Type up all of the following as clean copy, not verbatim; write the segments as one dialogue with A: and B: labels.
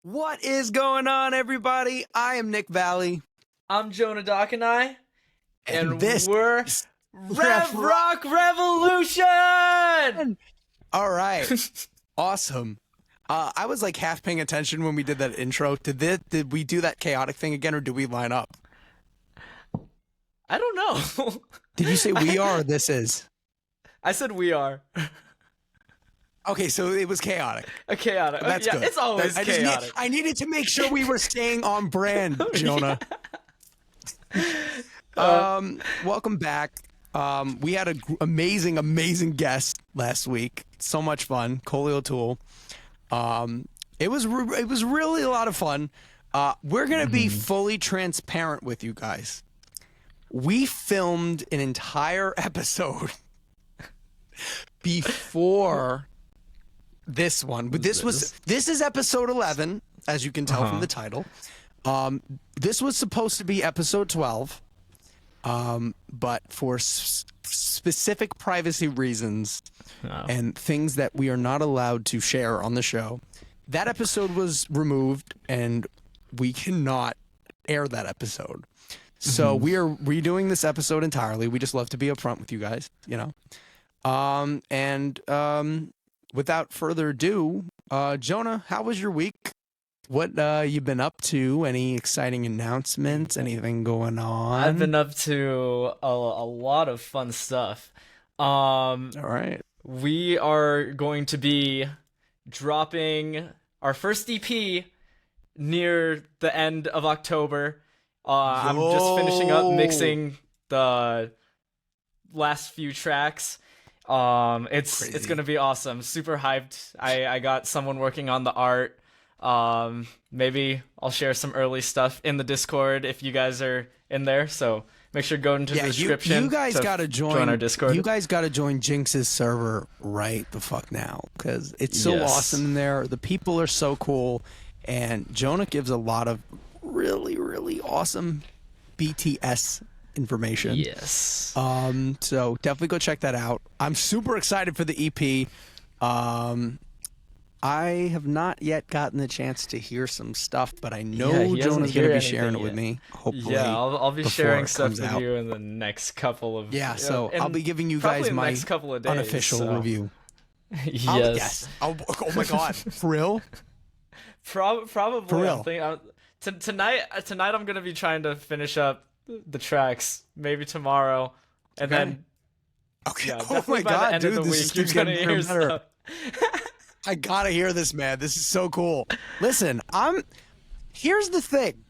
A: What is going on, everybody? I am Nick Valley.
B: I'm Jonah Dockenai, and
A: this
B: we're
A: is
B: Rev Rock Revolution!
A: All right. Awesome. I was like half paying attention when we did that intro. Did we do that chaotic thing again, or did we line up?
B: I don't know.
A: Did you say we are or this is?
B: I said we are.
A: Okay, so it was chaotic.
B: Chaotic.
A: That's
B: yeah,
A: good.
B: It's always chaotic.
A: I needed to make sure we were staying on brand, Jonah. Welcome back. We had an amazing guest last week. So much fun. Coley O'Toole. It was really a lot of fun. We're gonna be fully transparent with you guys. We filmed an entire episode before this one, but this is episode 11, as you can tell from the title. This was supposed to be episode 12, but for specific privacy reasons and things that we are not allowed to share on the show, that episode was removed, and we cannot air that episode. So we are redoing this episode entirely. We just love to be upfront with you guys, you know. Without further ado, Jonah, how was your week? What you've been up to? Any exciting announcements? Anything going on?
B: I've been up to a lot of fun stuff.
A: All right.
B: We are going to be dropping our first EP near the end of October. I'm just finishing up mixing the last few tracks. It's gonna be awesome. Super hyped. I got someone working on the art. Maybe I'll share some early stuff in the Discord if you guys are in there. So make sure to go into the description.
A: You guys gotta join
B: our Discord.
A: You guys gotta join Jinx's server right the fuck now, because it's so awesome in there. The people are so cool, and Jonah gives a lot of really awesome BTS information.
B: Yes.
A: So definitely go check that out. I'm super excited for the EP. I have not yet gotten the chance to hear some stuff, but I know Jonah's going to be sharing it with me. Hopefully,
B: I'll be sharing stuff with you in the next couple of
A: so I'll be giving you guys my
B: next couple of days,
A: unofficial review.
B: Yes.
A: Oh my god, for real?
B: Probably.
A: For real.
B: Tonight I'm gonna be trying to finish up the tracks. Maybe tomorrow, and then.
A: Okay.
B: Yeah,
A: oh my god, dude, this keeps getting
B: hear
A: better. I gotta hear this, man. This is so cool. Listen, here's the thing.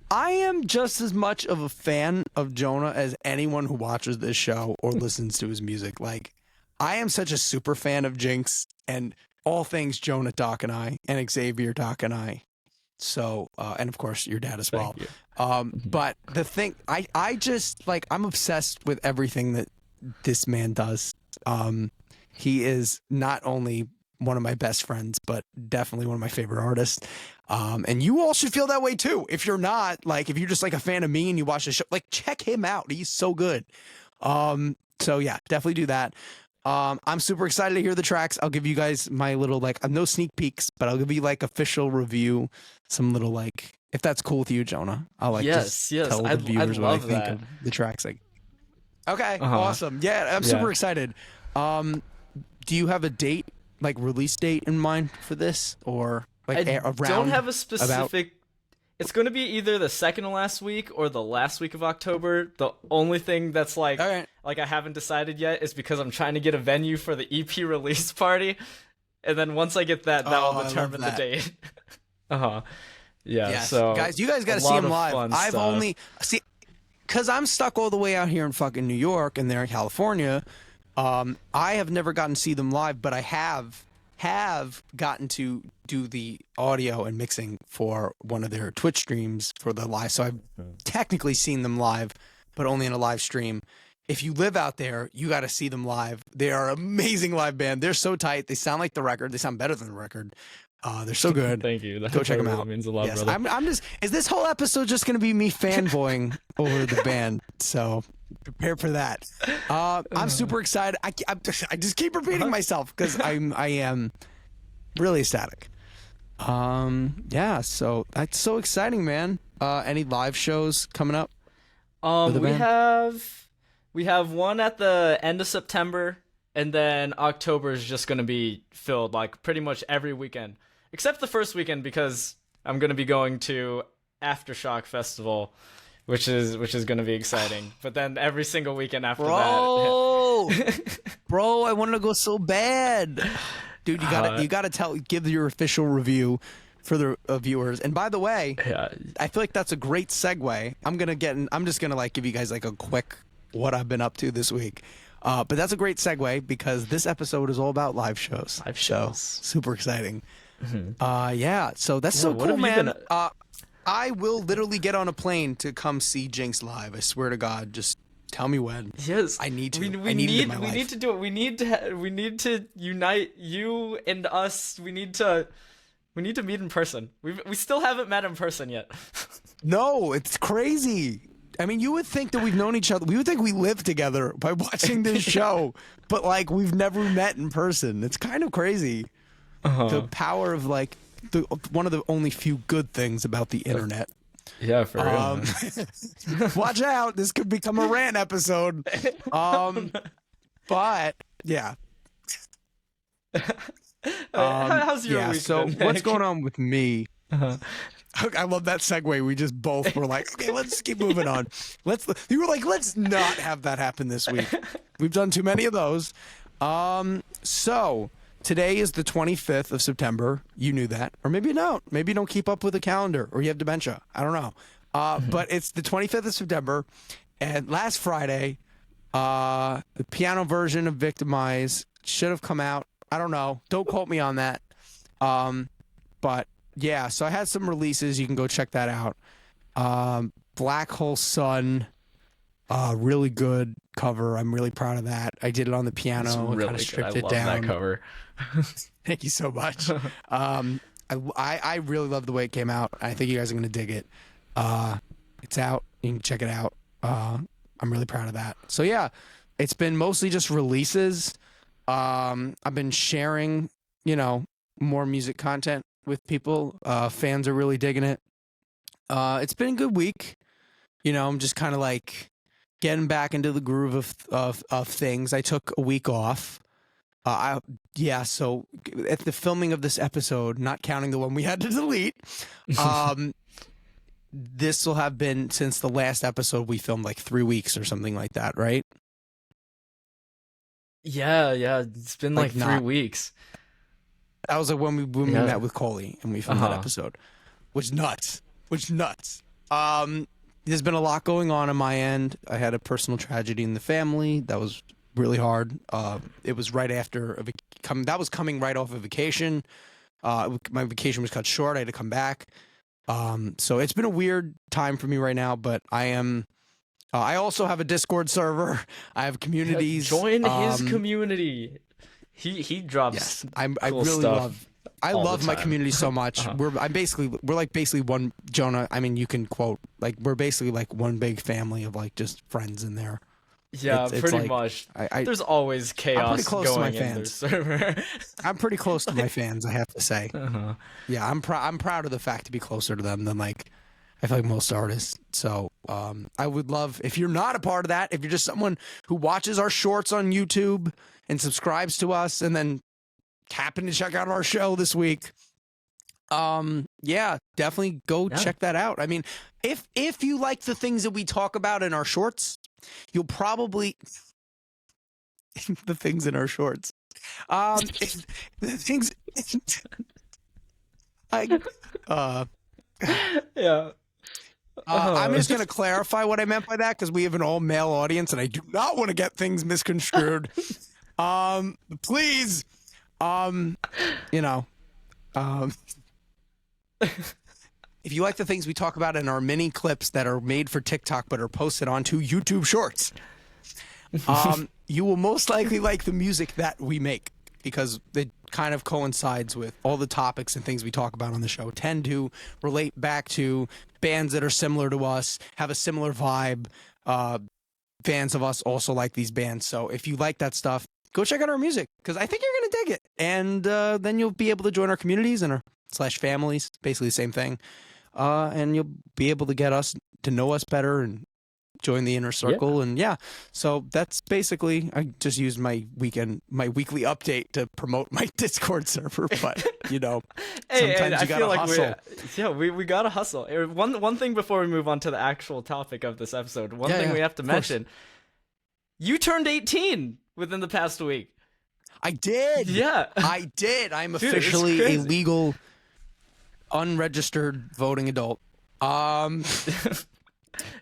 A: I am just as much of a fan of Jonah as anyone who watches this show or listens to his music. Like, I am such a super fan of Jinx and all things Jonah Dockenai and Xavier Dockenai. So, and of course your dad as well. But the thing, I just, like, I'm obsessed with everything that this man does. He is not only one of my best friends, but definitely one of my favorite artists. And you all should feel that way too. If you're not, like, if you're just like a fan of me and you watch the show, like, check him out. He's so good. So yeah, definitely do that. I'm super excited to hear the tracks. I'll give you guys my little, like, no sneak peeks, but I'll give you like official review, some little, like, if that's cool with you, Jonah, I'll like just tell the viewers what I think of the tracks. Like, okay, awesome. Yeah, I'm super excited. Do you have a date, like release date in mind for this, or like
B: I don't have a specific. It's going to be either the second to last week or the last week of October. The only thing that's like I haven't decided yet is because I'm trying to get a venue for the EP release party, and then once I get that, that will determine the date. Yeah. So
A: guys, you guys got to see him live. I've only because I'm stuck all the way out here in fucking New York and they're in California. I have never gotten to see them live, but I have gotten to do the audio and mixing for one of their Twitch streams for the live. So I've technically seen them live, but only in a live stream. If you live out there, you got to see them live. They are an amazing live band. They're so tight. They sound like the record. They sound better than the record. They're so good.
B: Thank you.
A: Go check them out.
B: That means a lot, brother.
A: I'm just. Is this whole episode just going to be me fanboying over the band? So prepare for that. I'm super excited. I just keep repeating myself because I am really ecstatic. Yeah, so that's so exciting, man. Any live shows coming up for the
B: We
A: band?
B: have one at the end of September, and then October is just gonna be filled like pretty much every weekend, except the first weekend because I'm gonna be going to Aftershock Festival, which is gonna be exciting. But then every single weekend after
A: Bro,
B: that.
A: bro, I wanted to go so bad. Dude, you gotta give your official review for the viewers. And by the way,
B: Yeah.
A: I feel like that's a great segue. I'm just gonna like give you guys like a quick what I've been up to this week. But that's a great segue because this episode is all about live shows.
B: Live shows.
A: So, super exciting. Yeah. So that's so
B: what
A: cool,
B: have you
A: man.
B: been-
A: I will literally get on a plane to come see Jinx live. I swear to God. Just tell me when.
B: Yes,
A: I need to.
B: We
A: I need it in my
B: we
A: life.
B: need to do it. We need to unite you and us. We need to meet in person. We still haven't met in person yet.
A: No, it's crazy. I mean, you would think that we've known each other. We would think we live together by watching this show, but like we've never met in person. It's kind of crazy. The power of like one of the only few good things about the internet.
B: Yeah, for real.
A: Watch out, this could become a rant episode. But yeah.
B: How's your
A: Yeah,
B: week
A: so
B: been,
A: what's
B: Nick?
A: going on with me? I love that segue. We just both were like, okay, let's keep moving on. You were like, let's not have that happen this week. We've done too many of those. So today is the 25th of September. You knew that, or maybe you don't. Maybe you don't keep up with the calendar, or you have dementia. I don't know. But it's the 25th of September, and last Friday, the piano version of "Victimize" should have come out. I don't know. Don't quote me on that. But yeah, so I had some releases. You can go check that out. Black Hole Sun, really good cover. I'm really proud of that. I did it on the piano.
B: It's really
A: Kind of
B: good.
A: stripped
B: I
A: it
B: love
A: down.
B: that cover.
A: Thank you so much. I really love the way it came out. I think you guys are gonna dig it. It's out. You can check it out. I'm really proud of that. So yeah, it's been mostly just releases. I've been sharing, more music content with people. Fans are really digging it. It's been a good week. I'm just kind of like getting back into the groove of things. I took a week off. So at the filming of this episode, not counting the one we had to delete, this will have been since the last episode we filmed like 3 weeks or something like that, right?
B: Yeah, it's been like 3 weeks.
A: That was like when we met with Coley and we filmed that episode, which nuts. There's been a lot going on my end. I had a personal tragedy in the family that was really hard. It was right after that was coming right off of vacation. My vacation was cut short. I had to come back. So it's been a weird time for me right now, but I am. I also have a Discord server. I have communities.
B: Join his community. He drops.
A: Yes, I
B: cool
A: really
B: stuff
A: love my
B: time.
A: community so much. We're basically one Jonah. I mean, you can quote like we're basically like one big family of like just friends in there.
B: Yeah,
A: It's
B: pretty
A: like,
B: much.
A: I
B: There's always chaos
A: close to my
B: going in their
A: fans.
B: server.
A: I'm pretty close to my fans, I have to say. Yeah, I'm proud of the fact to be closer to them than like I feel like most artists. So I would love if you're not a part of that, if you're just someone who watches our shorts on YouTube and subscribes to us and then happen to check out our show this week. Yeah, definitely go check that out. I mean, if you like the things that we talk about in our shorts, you'll probably the things in our shorts. The things
B: Yeah.
A: I'm just going to clarify what I meant by that because we have an all-male audience and I do not want to get things misconstrued. Please, if you like the things we talk about in our mini clips that are made for TikTok but are posted onto YouTube Shorts, you will most likely like the music that we make because it kind of coincides with all the topics and things we talk about on the show tend to relate back to bands that are similar to us, have a similar vibe. Fans of us also like these bands. So if you like that stuff, go check out our music because I think you're going to dig it. And then you'll be able to join our communities and families, basically the same thing. And you'll be able to get us to know us better and join the inner circle. And so that's basically, I just used my weekly update to promote my Discord server, but sometimes you gotta hustle.
B: We gotta hustle. One thing before we move on to the actual topic of this episode, one thing we have to mention, you turned 18 within the past week.
A: I did.
B: Yeah.
A: I did. I'm officially a legal, unregistered voting adult.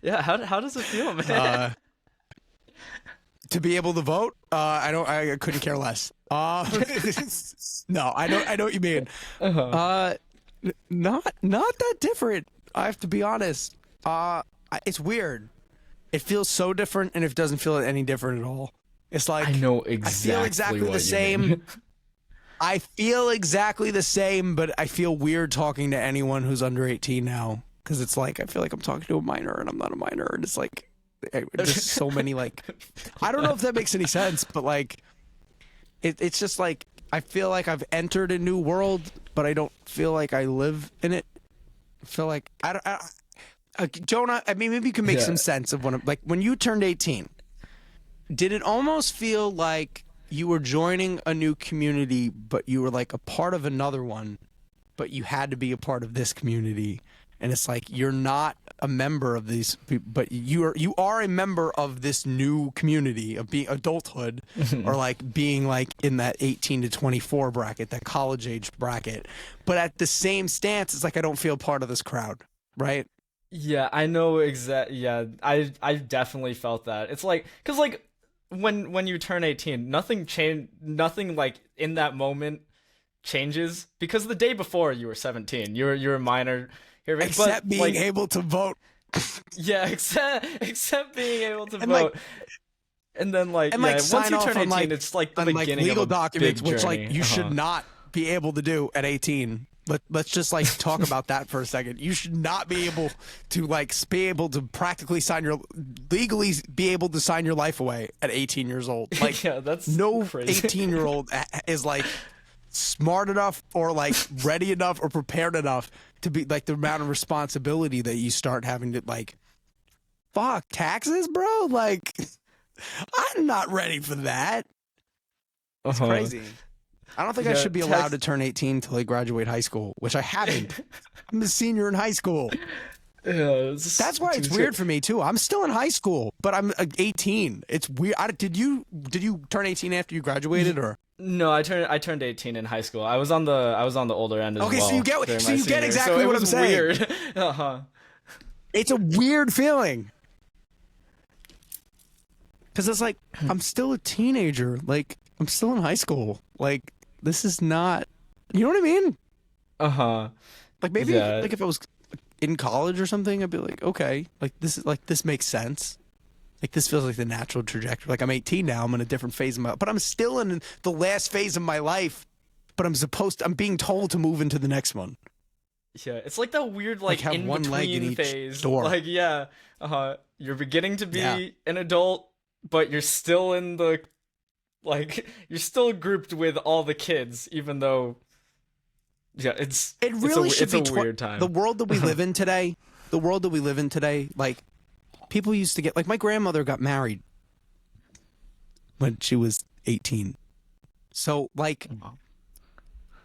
B: Yeah, how does it feel, man?
A: To be able to vote, I couldn't care less. No, I know what you mean. Not that different. I have to be honest. It's weird. It feels so different, and it doesn't feel any different at all. It's like
B: I know exactly.
A: I feel exactly the same. I feel exactly the same, but I feel weird talking to anyone who's under 18 now. Because it's like, I feel like I'm talking to a minor and I'm not a minor. And it's like, just so many like, I don't know if that makes any sense, but like, it's just like, I feel like I've entered a new world, but I don't feel like I live in it. I feel like, Jonah, I mean, maybe you can make some sense of when you turned 18, did it almost feel like you were joining a new community, but you were like a part of another one, but you had to be a part of this community? And it's like you're not a member of these, but you are a member of this new community of being adulthood, or like being like in that 18 to 24 bracket, that college age bracket. But at the same stance, it's like I don't feel part of this crowd, right?
B: Yeah, I know exactly. Yeah, I definitely felt that. It's like, because like when you turn 18, nothing changed. Nothing like in that moment changes, because the day before you were 17, you're a minor.
A: Except being able to vote.
B: Yeah, except being able to vote. And then once you turn 18, it's like the beginning
A: legal
B: of a
A: documents,
B: big
A: which
B: journey.
A: like you should not be able to do at 18. Let's just like talk about that for a second. You should not be able to practically legally be able to sign your life away at 18 years old. Like
B: yeah, that's
A: no
B: crazy.
A: 18-year-old is like smart enough or like ready enough or prepared enough to be like the amount of responsibility that you start having to like, fuck taxes, bro. Like, I'm not ready for that. It's crazy. I don't think I should be allowed to turn 18 till I graduate high school, which I haven't. I'm a senior in high school.
B: Yeah,
A: that's why it's weird for me too. I'm still in high school, but I'm 18. It's weird. Did you turn 18 after you graduated, or?
B: No, I turned 18 in high school. I was on the older end as well.
A: Okay, so you get exactly what I'm saying.
B: Weird.
A: It's a weird feeling. Cuz it's like I'm still a teenager. Like I'm still in high school. Like this is not, you know what I mean? Like maybe like if I was in college or something, I'd be like, okay, like this makes sense. Like this feels like the natural trajectory. Like I'm 18 now. I'm in a different phase of but I'm still in the last phase of my life. But I'm being told to move into the next one.
B: Yeah, it's like that weird like in
A: one leg in
B: between
A: each
B: phase.
A: door.
B: Like you're beginning to be an adult, but you're still in the you're still grouped with all the kids, even though it really should be a weird time.
A: The world that we live in today. Like. People used to get, like, my grandmother got married when she was 18. So, like,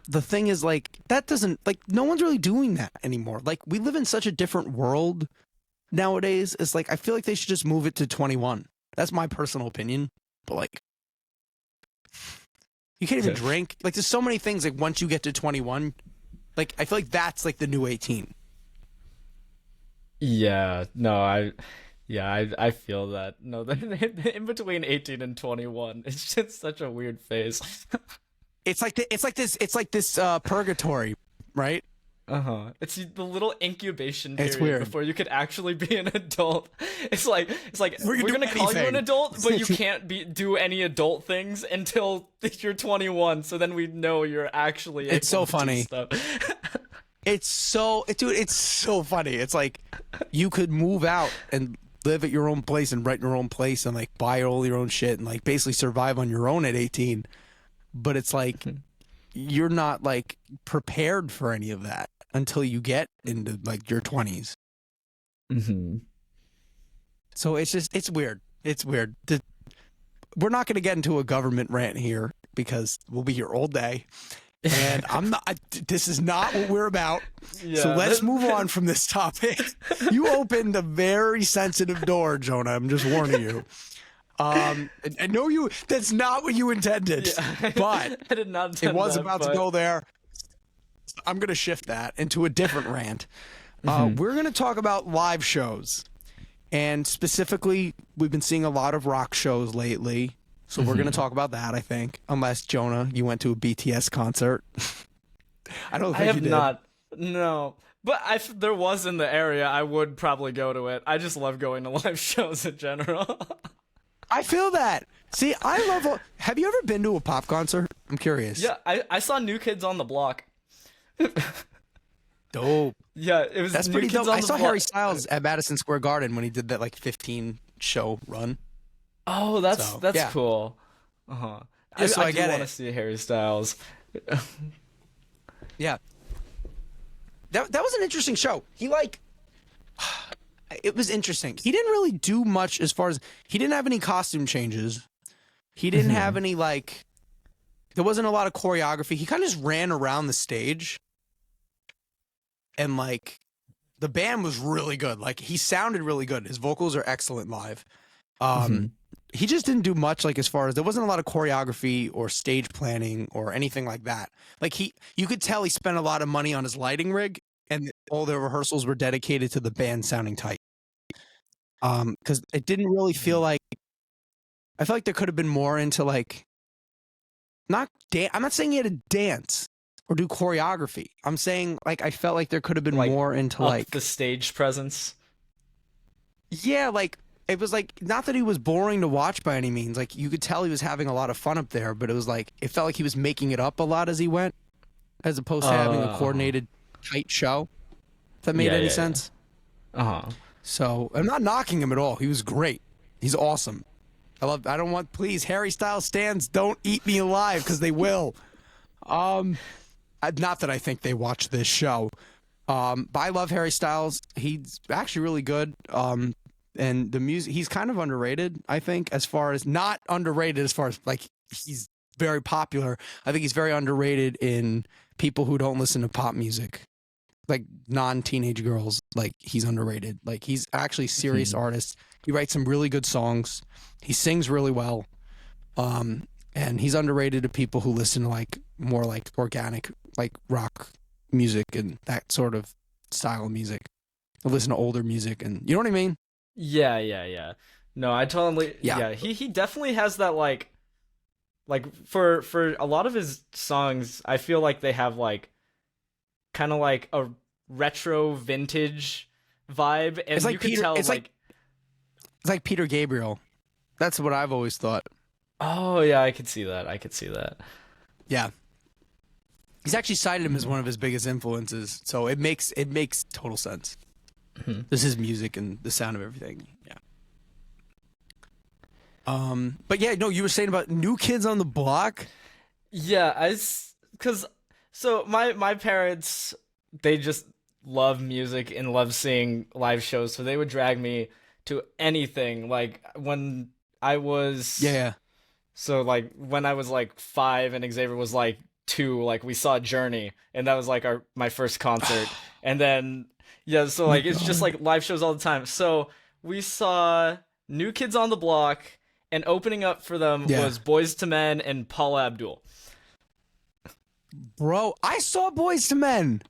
A: the thing is, like, that doesn't, like, no one's really doing that anymore. Like, we live in such a different world nowadays. It's like, I feel like they should just move it to 21. That's my personal opinion. But, like, you can't even drink. Like, there's so many things, like, once you get to 21, like, I feel like that's, like, the new 18.
B: Yeah, no, I feel that. No, in between 18 and 21, it's just such a weird phase.
A: It's like this purgatory, right?
B: It's the little incubation period
A: it's weird.
B: before you could actually be an adult. It's like we're gonna call you an adult, but you can't do any adult things until you're 21. So then we know you're actually.
A: It's so funny.
B: Stuff.
A: It's so funny. It's like you could move out and live at your own place and rent your own place and like buy all your own shit and like basically survive on your own at 18. But it's like you're not like prepared for any of that until you get into like your 20s.
B: Mm-hmm.
A: So it's weird. It's weird. We're not going to get into a government rant here because we'll be here all day. And this is not what we're about.
B: Yeah,
A: so let's move on from this topic. You opened a very sensitive door, Jonah. I'm just warning you. I know that's not what you intended, but
B: I did not intend
A: it was
B: that,
A: about
B: but...
A: to go there. I'm going to shift that into a different rant. We're going to talk about live shows. And specifically, we've been seeing a lot of rock shows lately. So we're going to talk about that, I think. Unless, Jonah, you went to a BTS concert. I don't think you did.
B: I have not. No. But if there was in the area, I would probably go to it. I just love going to live shows in general.
A: I feel that. See, I love... Have you ever been to a pop concert? I'm curious.
B: Yeah, I saw New Kids on the Block.
A: Dope.
B: Yeah, it was.
A: That's
B: New
A: pretty
B: Kids
A: dope.
B: on
A: I
B: the
A: saw
B: Block.
A: Harry Styles at Madison Square Garden when he did that like 15 show run.
B: Oh, that's
A: yeah.
B: cool. Uh-huh.
A: Yeah, so I
B: do
A: get
B: want
A: it.
B: to see Harry Styles.
A: Yeah. That was an interesting show. It was interesting. He didn't really do much as far as he didn't have any costume changes. He didn't have any like there wasn't a lot of choreography. He kind of just ran around the stage. And like the band was really good. Like he sounded really good. His vocals are excellent live. He just didn't do much like as far as there wasn't a lot of choreography or stage planning or anything like that. Like you could tell he spent a lot of money on his lighting rig and all the rehearsals were dedicated to the band sounding tight. Because it didn't really feel like I feel like there could have been more into like I'm not saying he had to dance or do choreography. I'm saying like I felt like there could have been
B: Like,
A: more into
B: Up
A: like
B: the stage presence.
A: yeah, like it was like not that he was boring to watch by any means. Like you could tell he was having a lot of fun up there, but it was like it felt like he was making it up a lot as he went, as opposed to having a coordinated tight show. If that made any sense.
B: Uh-huh.
A: So I'm not knocking him at all. He was great. He's awesome. Please, Harry Styles stans, don't eat me alive because they will. Not that I think they watch this show. But I love Harry Styles. He's actually really good. And the music, he's kind of underrated, I think, as far as not underrated as far as like he's very popular. I think he's very underrated in people who don't listen to pop music. Like non-teenage girls, like he's underrated. Like he's actually a serious artist. He writes some really good songs. He sings really well. And he's underrated to people who listen to like more like organic, like rock music and that sort of style of music. I listen to older music and you know what I mean?
B: Yeah. No, I totally yeah. He definitely has that like for a lot of his songs, I feel like they have like kind of like a retro vintage vibe, and
A: it's like
B: you can tell
A: it's like Peter Gabriel. That's what I've always thought.
B: Oh yeah, I could see that.
A: Yeah. He's actually cited him as one of his biggest influences, so it makes total sense. This is music and the sound of everything. Yeah. But yeah, no, you were saying about New Kids on the Block?
B: Yeah, so my parents, they just love music and love seeing live shows, so they would drag me to anything. Like when I was So like when I was like 5 and Xavier was like 2, like we saw Journey, and that was like my first concert. And then so like it's just like live shows all the time. So we saw New Kids on the Block, and opening up for them was Boyz II Men and Paula Abdul.
A: Bro, I saw Boyz II Men.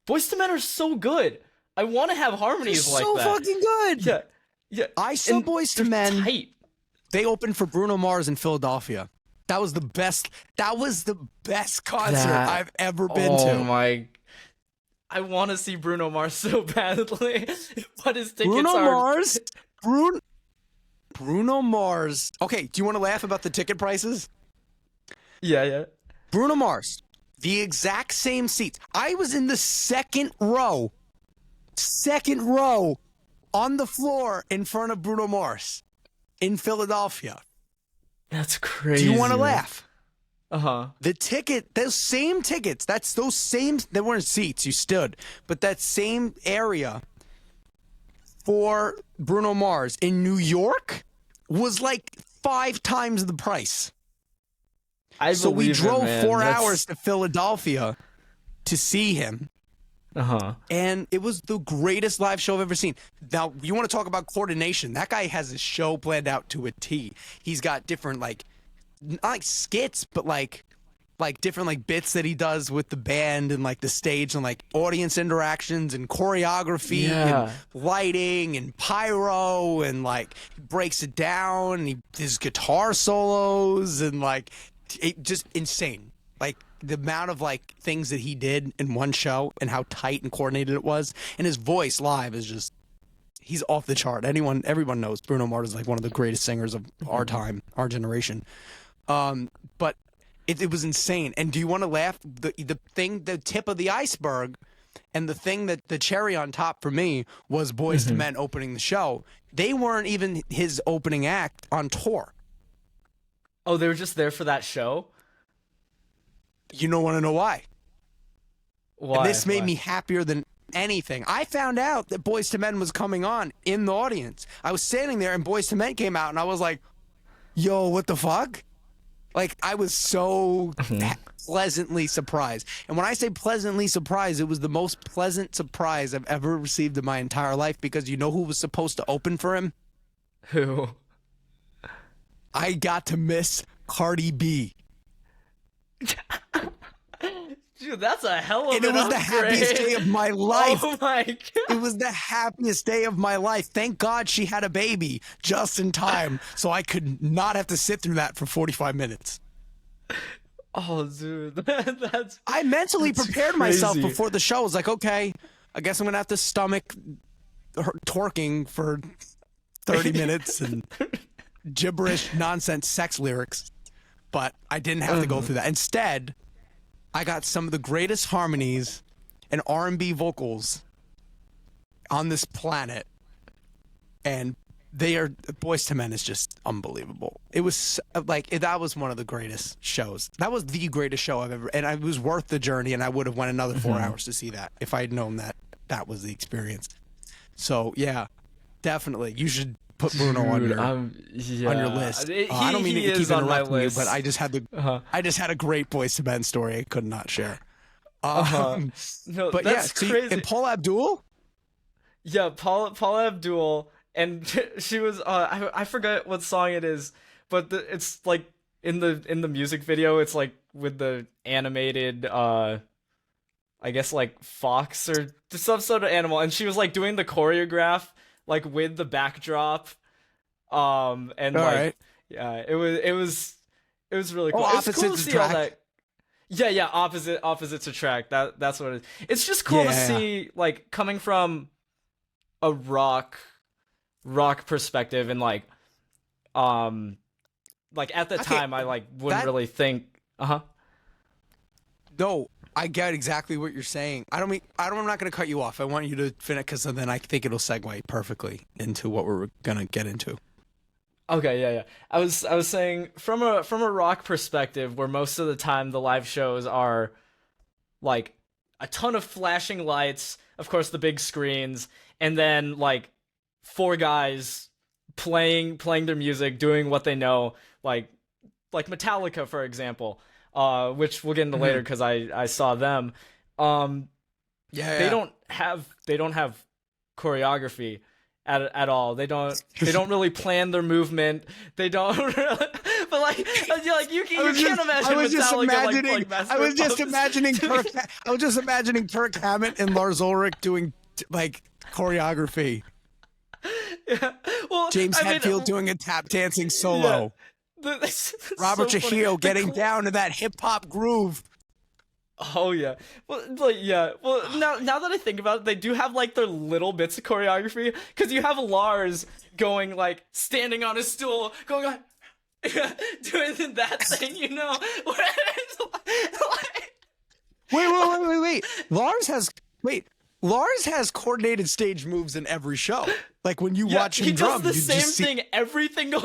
B: Boyz II Men are so good. I want to have harmonies
A: They're
B: like
A: so
B: that.
A: So fucking good.
B: Yeah.
A: I saw Boyz II Men.
B: Tight.
A: They opened for Bruno Mars in Philadelphia. That was the best. That was the best concert I've ever been to.
B: Oh my! I want to see Bruno Mars so badly. But his tickets
A: Bruno Mars. Okay, do you want to laugh about the ticket prices?
B: Yeah.
A: Bruno Mars, the exact same seats. I was in the second row on the floor in front of Bruno Mars in Philadelphia.
B: That's crazy.
A: Do you want to laugh? The ticket, those same tickets, they weren't seats, you stood, but that same area for Bruno Mars in New York was like 5 times the price. So we drove 4 hours to Philadelphia to see him. And it was the greatest live show I've ever seen. Now, you want to talk about coordination. That guy has his show planned out to a T. He's got different, like, not like skits, but like different like bits that he does with the band and like the stage and like audience interactions and choreography and lighting and pyro and like he breaks it down and his guitar solos and like just insane. Like the amount of like things that he did in one show and how tight and coordinated it was, and his voice live is just, he's off the chart. Everyone knows Bruno Mars is like one of the greatest singers of our time, our generation. But it was insane. And do you want to laugh? The tip of the iceberg, and the thing that the cherry on top for me was Boyz II Men opening the show. They weren't even his opening act on tour.
B: Oh, they were just there for that show?
A: You don't want to know why?
B: Why?
A: And this made me happier than anything. I found out that Boyz II Men was coming on in the audience. I was standing there and Boyz II Men came out and I was like, yo, what the fuck? Like, I was so pleasantly surprised. And when I say pleasantly surprised, it was the most pleasant surprise I've ever received in my entire life, because you know who was supposed to open for him?
B: Who?
A: I got to miss Cardi B.
B: Dude, that's a hell of
A: and
B: an
A: it was
B: upgrade.
A: The happiest day of my life.
B: Oh my god.
A: It was the happiest day of my life. Thank God she had a baby just in time so I could not have to sit through that for 45 minutes.
B: Oh, dude.
A: I mentally prepared
B: crazy.
A: myself before the show. I was like, okay, I guess I'm going to have to stomach her twerking for 30 minutes and gibberish, nonsense, sex lyrics. But I didn't have to go through that. Instead, I got some of the greatest harmonies and R&B vocals on this planet, and Boyz II Men is just unbelievable. It was like, that was one of the greatest shows. That was the greatest show I've ever, and it was worth the journey, and I would have went another 4 hours to see that if I'd known that was the experience. So yeah, definitely, you should put Bruno on your list. I don't mean to keep interrupting you, but I just had a great Boyz II Men story I could not share.
B: No,
A: but
B: that's crazy.
A: And Paula Abdul?
B: Yeah, Paula Abdul, and she was I forget what song it is, but it's like in the music video, it's like with the animated I guess like fox or some sort of animal, and she was like doing the choreograph like with the backdrop, and
A: all
B: like
A: right.
B: yeah, it was really cool.
A: Oh,
B: It's cool to see all that. Yeah, opposites attract. That's what it is. It's just cool to see, like, coming from a rock perspective, and like at the time I like wouldn't really think.
A: No, I get exactly what you're saying. I'm not going to cut you off. I want you to finish, because then I think it'll segue perfectly into what we're going to get into.
B: Okay, yeah. I was saying from a rock perspective, where most of the time the live shows are like a ton of flashing lights, of course the big screens, and then like 4 guys playing their music, doing what they know, like Metallica, for example. Which we'll get into later because I saw them. They don't have choreography at all. They don't really plan their movement. They don't really, but like you can't imagine Metallica. I was just imagining Kirk Hammett and Lars Ulrich doing like choreography. Yeah. Well, James Hetfield doing a tap dancing solo. Yeah. Robert so
A: Trujillo getting down to that hip hop groove.
B: Oh yeah. Well, now that I think about it, they do have like their little bits of choreography, because you have Lars going like standing on his stool, going like doing that thing, you know.
A: Wait. Lars has Lars has coordinated stage moves in every show. Like when you watch him
B: he
A: drum,
B: does the
A: you
B: same
A: just see...
B: thing every single.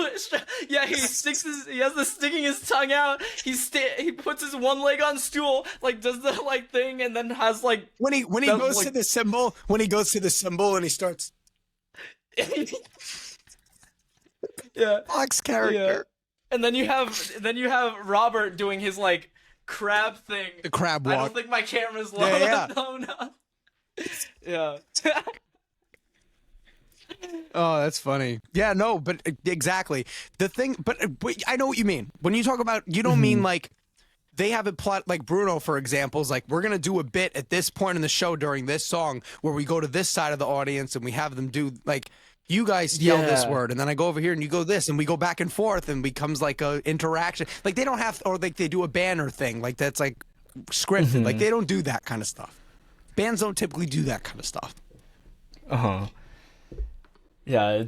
B: Yeah, he has the sticking his tongue out. He puts his one leg on stool, like does the like thing, and then has like
A: when he goes to the cymbal, and he starts.
B: Yeah,
A: Fox character.
B: yeah. And then you have Robert doing his like crab thing.
A: The crab walk.
B: I don't think my camera's low.
A: Yeah.
B: No. Yeah.
A: Oh, that's funny. Yeah, no, but exactly. The thing, but I know what you mean. When you talk about, you don't mean like they have a plot, like Bruno, for example, is like, we're going to do a bit at this point in the show during this song where we go to this side of the audience and we have them do, like, you guys yell this word, and then I go over here and you go this, and we go back and forth and becomes like a interaction. Like, they don't have, or like they do a banner thing, like that's like scripted. Like, they don't do that kind of stuff. Bands don't typically do that kind of stuff.
B: Yeah,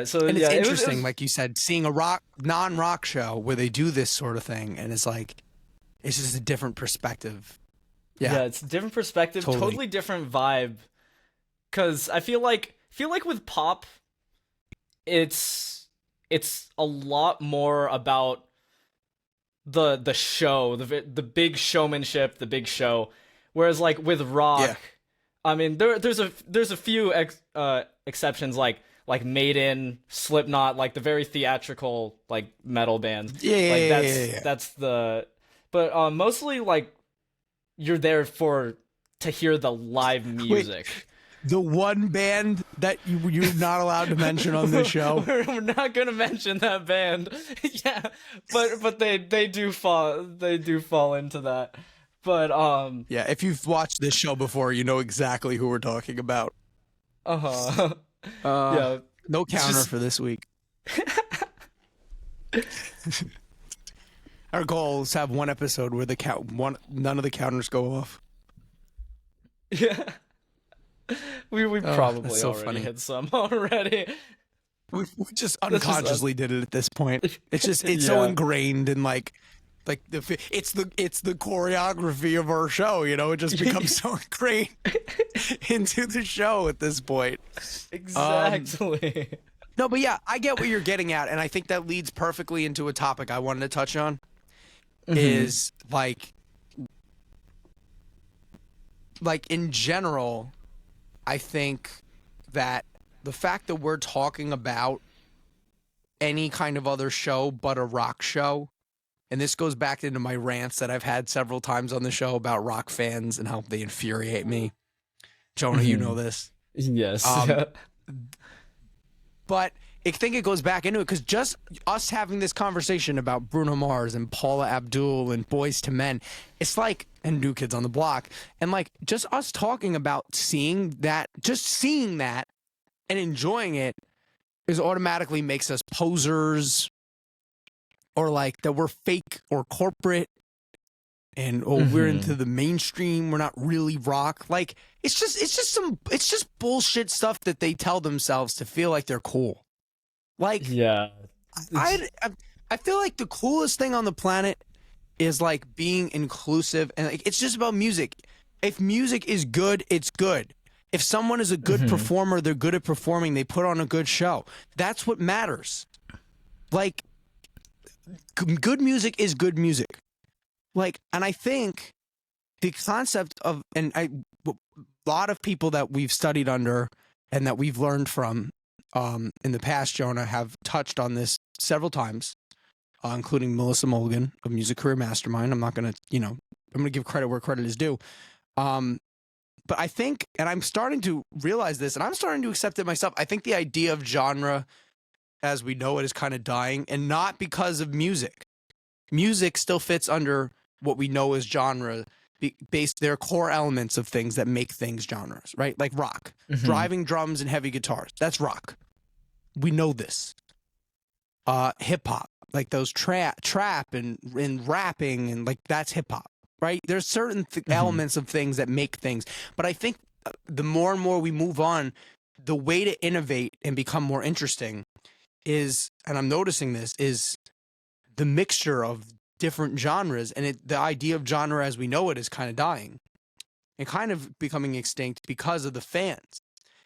B: so
A: and
B: yeah,
A: it's interesting,
B: it was,
A: like you said, seeing a non-rock show where they do this sort of thing, and it's like, it's just a different perspective.
B: Yeah, it's a different perspective, totally different vibe. Because I feel like with pop, it's a lot more about the show, the big showmanship, the big show. Whereas like with rock, I mean there's a few exceptions like Maiden, Slipknot, like the very theatrical like metal bands. That's the, but mostly like you're there to hear the live music.
A: Wait. The one band that you're not allowed to mention on this show.
B: We're not gonna mention that band. Yeah, but they do fall into that. But
A: yeah, if you've watched this show before, you know exactly who we're talking about.
B: Yeah.
A: No counter for this week. Our goal is to have one episode where none of the counters go off.
B: Yeah. We probably
A: so
B: already
A: funny.
B: hit some already.
A: We just unconsciously did it at this point. It's just so ingrained in like it's the choreography of our show, you know. It just becomes so ingrained into the show at this point.
B: Exactly.
A: No, but yeah, I get what you're getting at, and I think that leads perfectly into a topic I wanted to touch on. Is like in general, I think that the fact that we're talking about any kind of other show but a rock show, and this goes back into my rants that I've had several times on the show about rock fans and how they infuriate me. Jonah, you know this.
B: Yes.
A: But I think it goes back into it because just us having this conversation about Bruno Mars and Paula Abdul and Boys to Men, it's like, and New Kids on the Block, and like just us talking about seeing that and enjoying it is automatically makes us posers, or like that we're fake or corporate, and we're into the mainstream, we're not really rock. Like it's just bullshit stuff that they tell themselves to feel like they're cool. Like,
B: yeah,
A: I feel like the coolest thing on the planet is like being inclusive, and like it's just about music. If music is good, it's good. If someone is a good performer, they're good at performing, they put on a good show. That's what matters. Like, good music is good music. Like, and I think the concept of, a lot of people that we've studied under and that we've learned from in the past, Jonah, have touched on this several times, including Melissa Mulligan of Music Career Mastermind. I'm not going to, I'm going to give credit where credit is due. But I think, and I'm starting to realize this, and I'm starting to accept it myself, I think the idea of genre as we know it is kind of dying, and not because of music. Music still fits under what we know as genre, based their core elements of things that make things genres, right? Like rock, driving drums and heavy guitars. That's rock. We know this. Hip hop, like those trap and rapping, and like that's hip hop, right? There's certain elements of things that make things. But I think the more and more we move on, the way to innovate and become more interesting is, and I'm noticing this, is the mixture of different genres, and the idea of genre as we know it is kind of dying. and kind of becoming extinct because of the fans,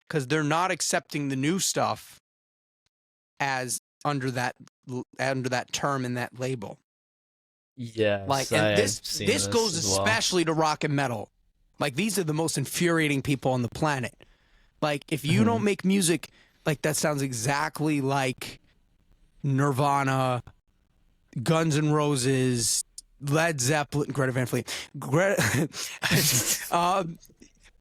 A: because they're not accepting the new stuff as under that term and that label.
B: Yes,
A: Like, and
B: I've
A: this
B: seen
A: this goes
B: as well.
A: especially to rock and metal. Like, these are the most infuriating people on the planet. Like, if you don't make music like that sounds exactly like Nirvana, Guns N' Roses, Led Zeppelin, Greta Van Fleet,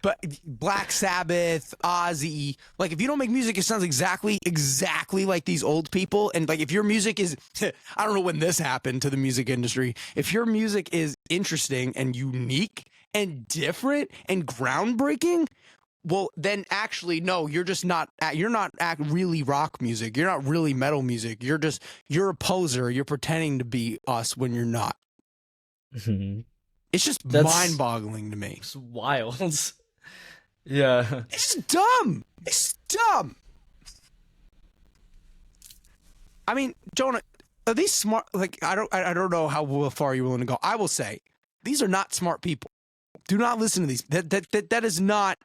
A: but Black Sabbath, Ozzy. Like, if you don't make music, it sounds exactly like these old people. And like, if your music is, I don't know when this happened to the music industry. If your music is interesting and unique and different and groundbreaking, well, then actually, no, you're just not. You're not really rock music. You're not really metal music. You're a poser. You're pretending to be us when you're not.
B: Mhm.
A: It's just
B: That's-
A: mind-boggling to me.
B: It's wild. Yeah.
A: It's just dumb. It's dumb. I mean, Jonah, are these smart? Like, I don't know how far you're willing to go. I will say, these are not smart people. Do not listen to these. That is not.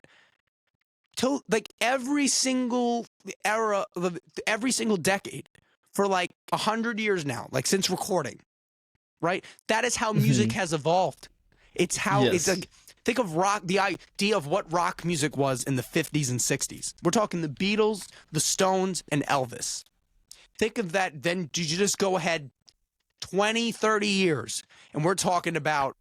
A: Like, every single era, every single decade for like 100 years now, like since recording, right? That is how music has evolved. It's how it's like, think of rock, the idea of what rock music was in the 50s and 60s. We're talking the Beatles, the Stones, and Elvis. Think of that. Then you just go ahead 20, 30 years, and we're talking about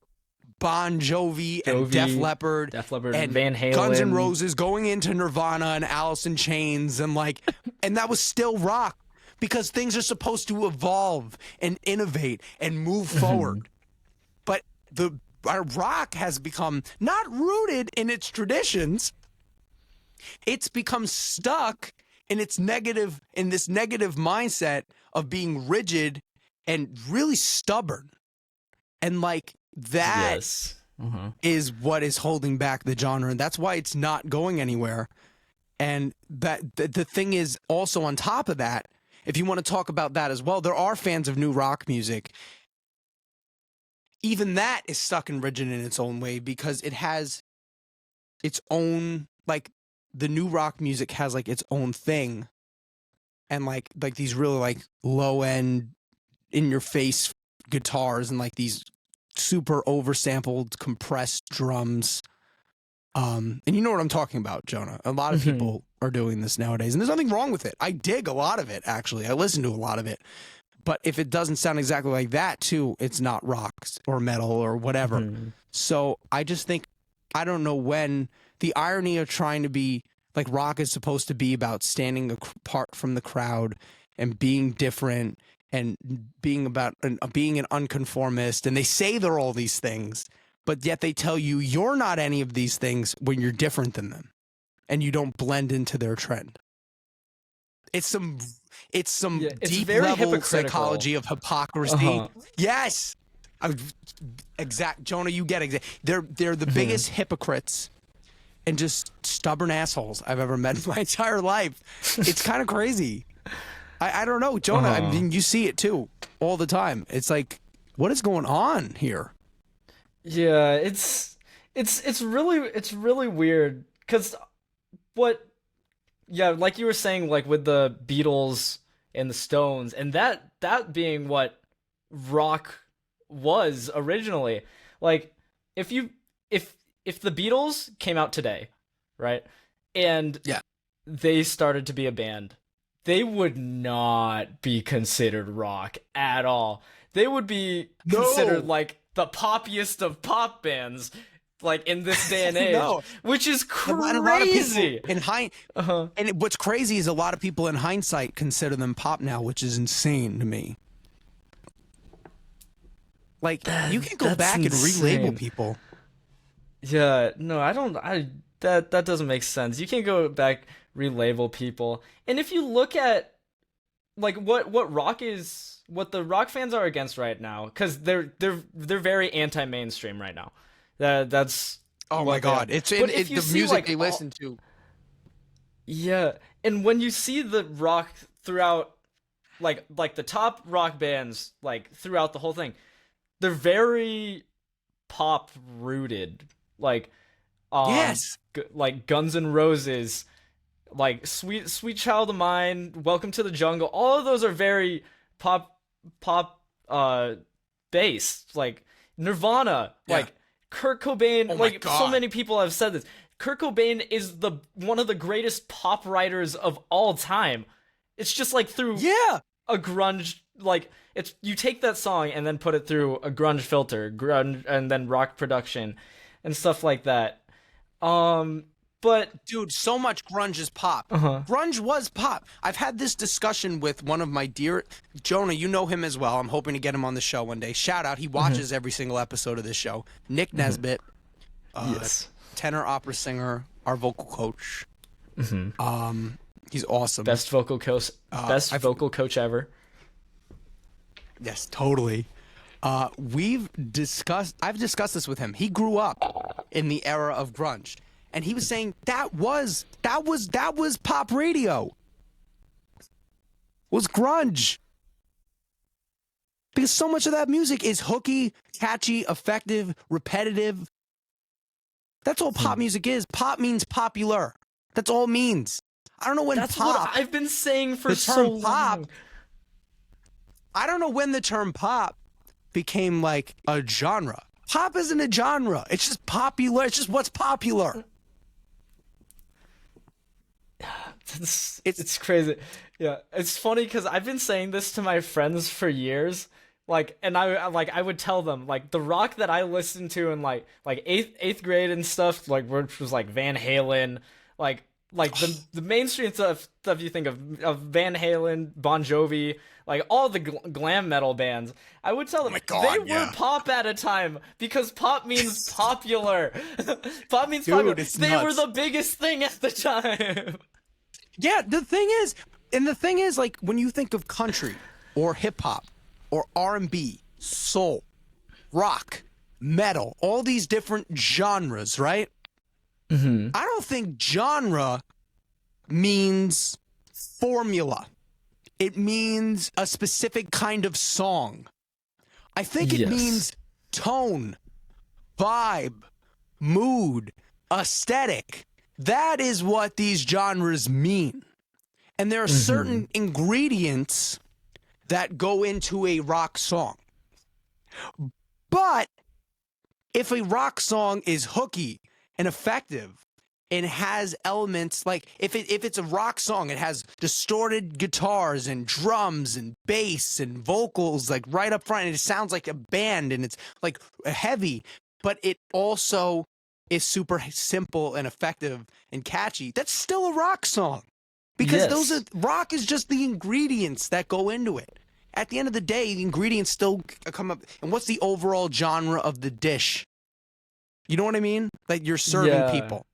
A: Bon Jovi and Def Leppard and
B: Van Halen,
A: Guns N' Roses going into Nirvana and Alice in Chains, and like, and that was still rock, because things are supposed to evolve and innovate and move forward. But our rock has become not rooted in its traditions. It's become stuck in this negative mindset of being rigid and really stubborn. And like, that is what is holding back the genre, and that's why it's not going anywhere. And that the thing is, also on top of that, if you want to talk about that as well, there are fans of new rock music. Even that is stuck and rigid in its own way, because it has its own, like, the new rock music has like its own thing, and like these really like low end, in your face guitars, and like these super oversampled, compressed drums. And you know what I'm talking about, Jonah. A lot of people are doing this nowadays, and there's nothing wrong with it. I dig a lot of it, actually. I listen to a lot of it. But if it doesn't sound exactly like that, too, it's not rock or metal or whatever. So I just think, I don't know when the irony of trying to be, like, rock is supposed to be about standing apart from the crowd and being different and being an unconformist, and they say they're all these things, but yet they tell you you're not any of these things when you're different than them, and you don't blend into their trend. It's some deep level psychology of hypocrisy. Yes, Jonah, you get it. They're the biggest hypocrites and just stubborn assholes I've ever met in my entire life. It's kind of crazy. I don't know, Jonah. I mean, you see it too all the time. It's like, what is going on here?
B: Yeah, it's really weird, because like you were saying, like with the Beatles and the Stones, and that being what rock was originally. Like, if the Beatles came out today, right, and they started to be a band, they would not be considered rock at all. They would be considered like the poppiest of pop bands, like in this day and age, which is crazy.
A: And what's crazy is a lot of people in hindsight consider them pop now, which is insane to me. Like, you can go back and relabel people.
B: Yeah, no, I don't. That doesn't make sense. You can't go back, relabel people. And if you look at like what the rock fans are against right now, because they're very anti-mainstream right now. That's
A: oh my god, it's the music like, they listen to.
B: Yeah, and when you see the rock throughout, like the top rock bands, like throughout the whole thing, they're very pop rooted. Like,
A: Yes.
B: Like Guns N' Roses, like Sweet Child of Mine, Welcome to the Jungle. All of those are very pop based. Like Nirvana,
A: Yeah.
B: like Kurt Cobain,
A: Oh my
B: like so
A: God.
B: many people have said this. Kurt Cobain is the one of the greatest pop writers of all time. It's just like through
A: Yeah.
B: a grunge, like it's you take that song and then put it through a grunge filter, grunge and then rock production and stuff like that. But
A: Dude, so much grunge is pop. Grunge was pop. I've had this discussion with one of my dear Jonah. You know him as well. I'm hoping to get him on the show one day. Shout out. He watches every single episode of this show. Nick Nesbitt,
B: yes,
A: tenor opera singer, our vocal coach. He's awesome.
B: best vocal coach ever.
A: Yes, totally. I've discussed this with him. He grew up in the era of grunge, and he was saying that was pop radio. Was grunge. Because so much of that music is hooky, catchy, effective, repetitive. That's all pop music is. Pop means popular. That's all it means. I don't know when
B: That's
A: pop,
B: what I've been saying for
A: the
B: so
A: term
B: long.
A: pop, I don't know when the term pop became like a genre. Pop isn't a genre. It's just popular. It's just what's popular.
B: It's crazy. Yeah, it's funny because I've been saying this to my friends for years. Like, and I would tell them like the rock that I listened to in like eighth grade and stuff, like which was like Van Halen, like the mainstream stuff you think of Van Halen, Bon Jovi, like all the glam metal bands. I would tell them they were pop at a time because pop means popular. Pop means popular. They were the biggest thing at the time.
A: Yeah, the thing is, like when you think of country or hip hop or R&B, soul, rock, metal, all these different genres, right? I don't think genre means formula. It means a specific kind of song. I think it means tone, vibe, mood, aesthetic. That is what these genres mean. And there are certain ingredients that go into a rock song. But if a rock song is hooky and effective and has elements like if it's a rock song, it has distorted guitars and drums and bass and vocals like right up front, and it sounds like a band and it's like heavy, but it also is super simple and effective and catchy. That's still a rock song. Because rock is just the ingredients that go into it. At the end of the day, the ingredients still come up. And what's the overall genre of the dish? You know what I mean? Like you're serving people.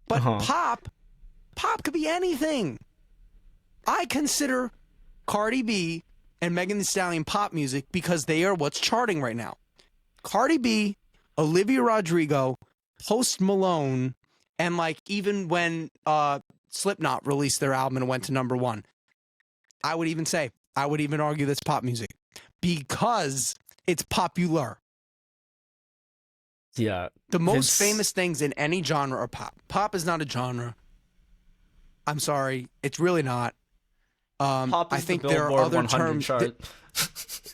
A: But pop could be anything. I consider Cardi B and Megan Thee Stallion pop music because they are what's charting right now. Cardi B, Olivia Rodrigo, Post Malone, and like even when Slipknot released their album and went to #1, I would even argue that's pop music because it's popular.
B: Yeah.
A: The most famous things in any genre are pop. Pop is not a genre. I'm sorry. It's really not.
B: Pop is
A: I think
B: the
A: there are
B: Billboard
A: other
B: 100
A: terms.
B: chart.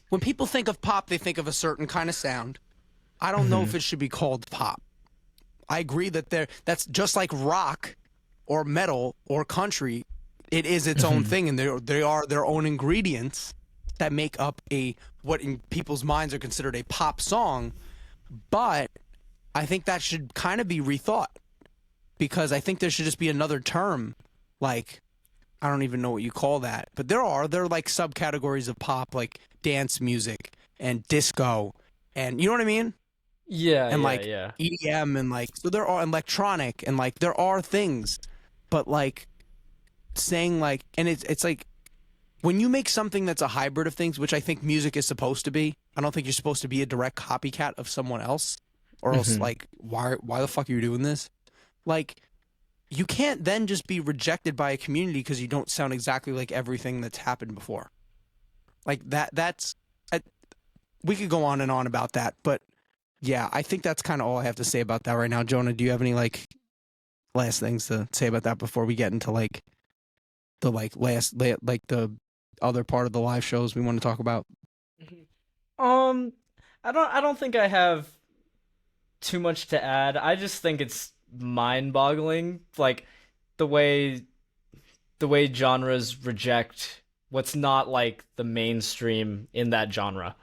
A: When people think of pop, they think of a certain kind of sound. I don't know if it should be called pop. I agree that that's just like rock or metal or country. It is its own thing, and they are their own ingredients that make up what in people's minds are considered a pop song. But I think that should kind of be rethought because I think there should just be another term, like I don't even know what you call that, but there are like subcategories of pop, like dance music and disco, and you know what I mean?
B: Yeah,
A: and like EDM and like so there are electronic and like there are things, but like saying like and it's like when you make something that's a hybrid of things, which I think music is supposed to be. I don't think you're supposed to be a direct copycat of someone else, or else like why the fuck are you doing this? Like you can't then just be rejected by a community because you don't sound exactly like everything that's happened before. Like that's we could go on and on about that, but yeah, I think that's kind of all I have to say about that right now. Jonah, do you have any like last things to say about that before we get into like the like the other part of the live shows we want to talk about?
B: Mhm. Um, I don't think I have too much to add. I just think it's mind-boggling, like the way the way genres reject what's not like the mainstream in that genre.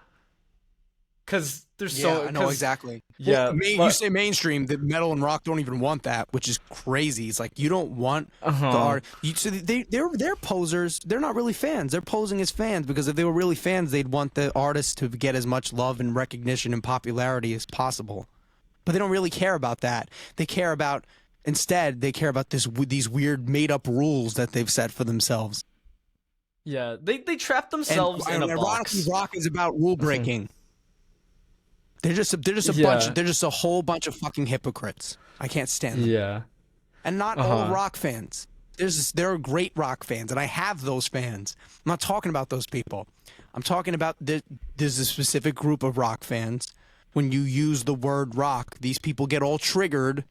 B: Cause there's
A: Yeah,
B: so,
A: I know
B: cause
A: exactly. Well,
B: yeah,
A: you say mainstream, the metal and rock don't even want that, which is crazy. It's like you don't want the
B: uh-huh.
A: art. So they're posers. They're not really fans. They're posing as fans because if they were really fans, they'd want the artist to get as much love and recognition and popularity as possible. But they don't really care about that. They care about instead they care about these weird made up rules that they've set for themselves.
B: Yeah, they trap
A: And
B: themselves in a
A: ironically,
B: box.
A: rock is about rule breaking.
B: Yeah.
A: They're just a whole bunch of fucking hypocrites. I can't stand them.
B: Yeah.
A: And not all
B: Uh-huh.
A: rock fans. There are great rock fans, and I have those fans. I'm not talking about those people. I'm talking about there's a specific group of rock fans. When you use the word rock, these people get all triggered.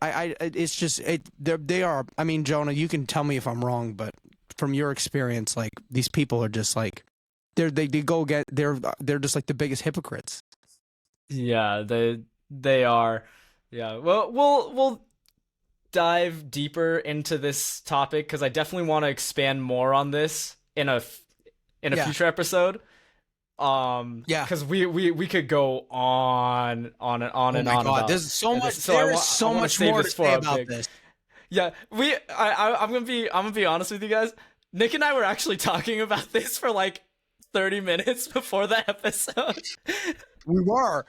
A: It's just they are. I mean, Jonah, you can tell me if I'm wrong, but from your experience, like these people are just like they go get they're just like the biggest hypocrites.
B: Yeah, they are. Yeah. Well, we'll dive deeper into this topic because I definitely want to expand more on this in a
A: Yeah.
B: future episode.
A: Yeah.
B: Because we could go on and on
A: Oh
B: and
A: my
B: on
A: God,
B: about
A: there's so much.
B: this. So
A: There is
B: I
A: so
B: want to
A: much
B: save
A: more to
B: this for
A: say
B: a
A: about
B: big.
A: this.
B: Yeah, I'm gonna be honest with you guys. Nick and I were actually talking about this for like 30 minutes before the episode.
A: We were,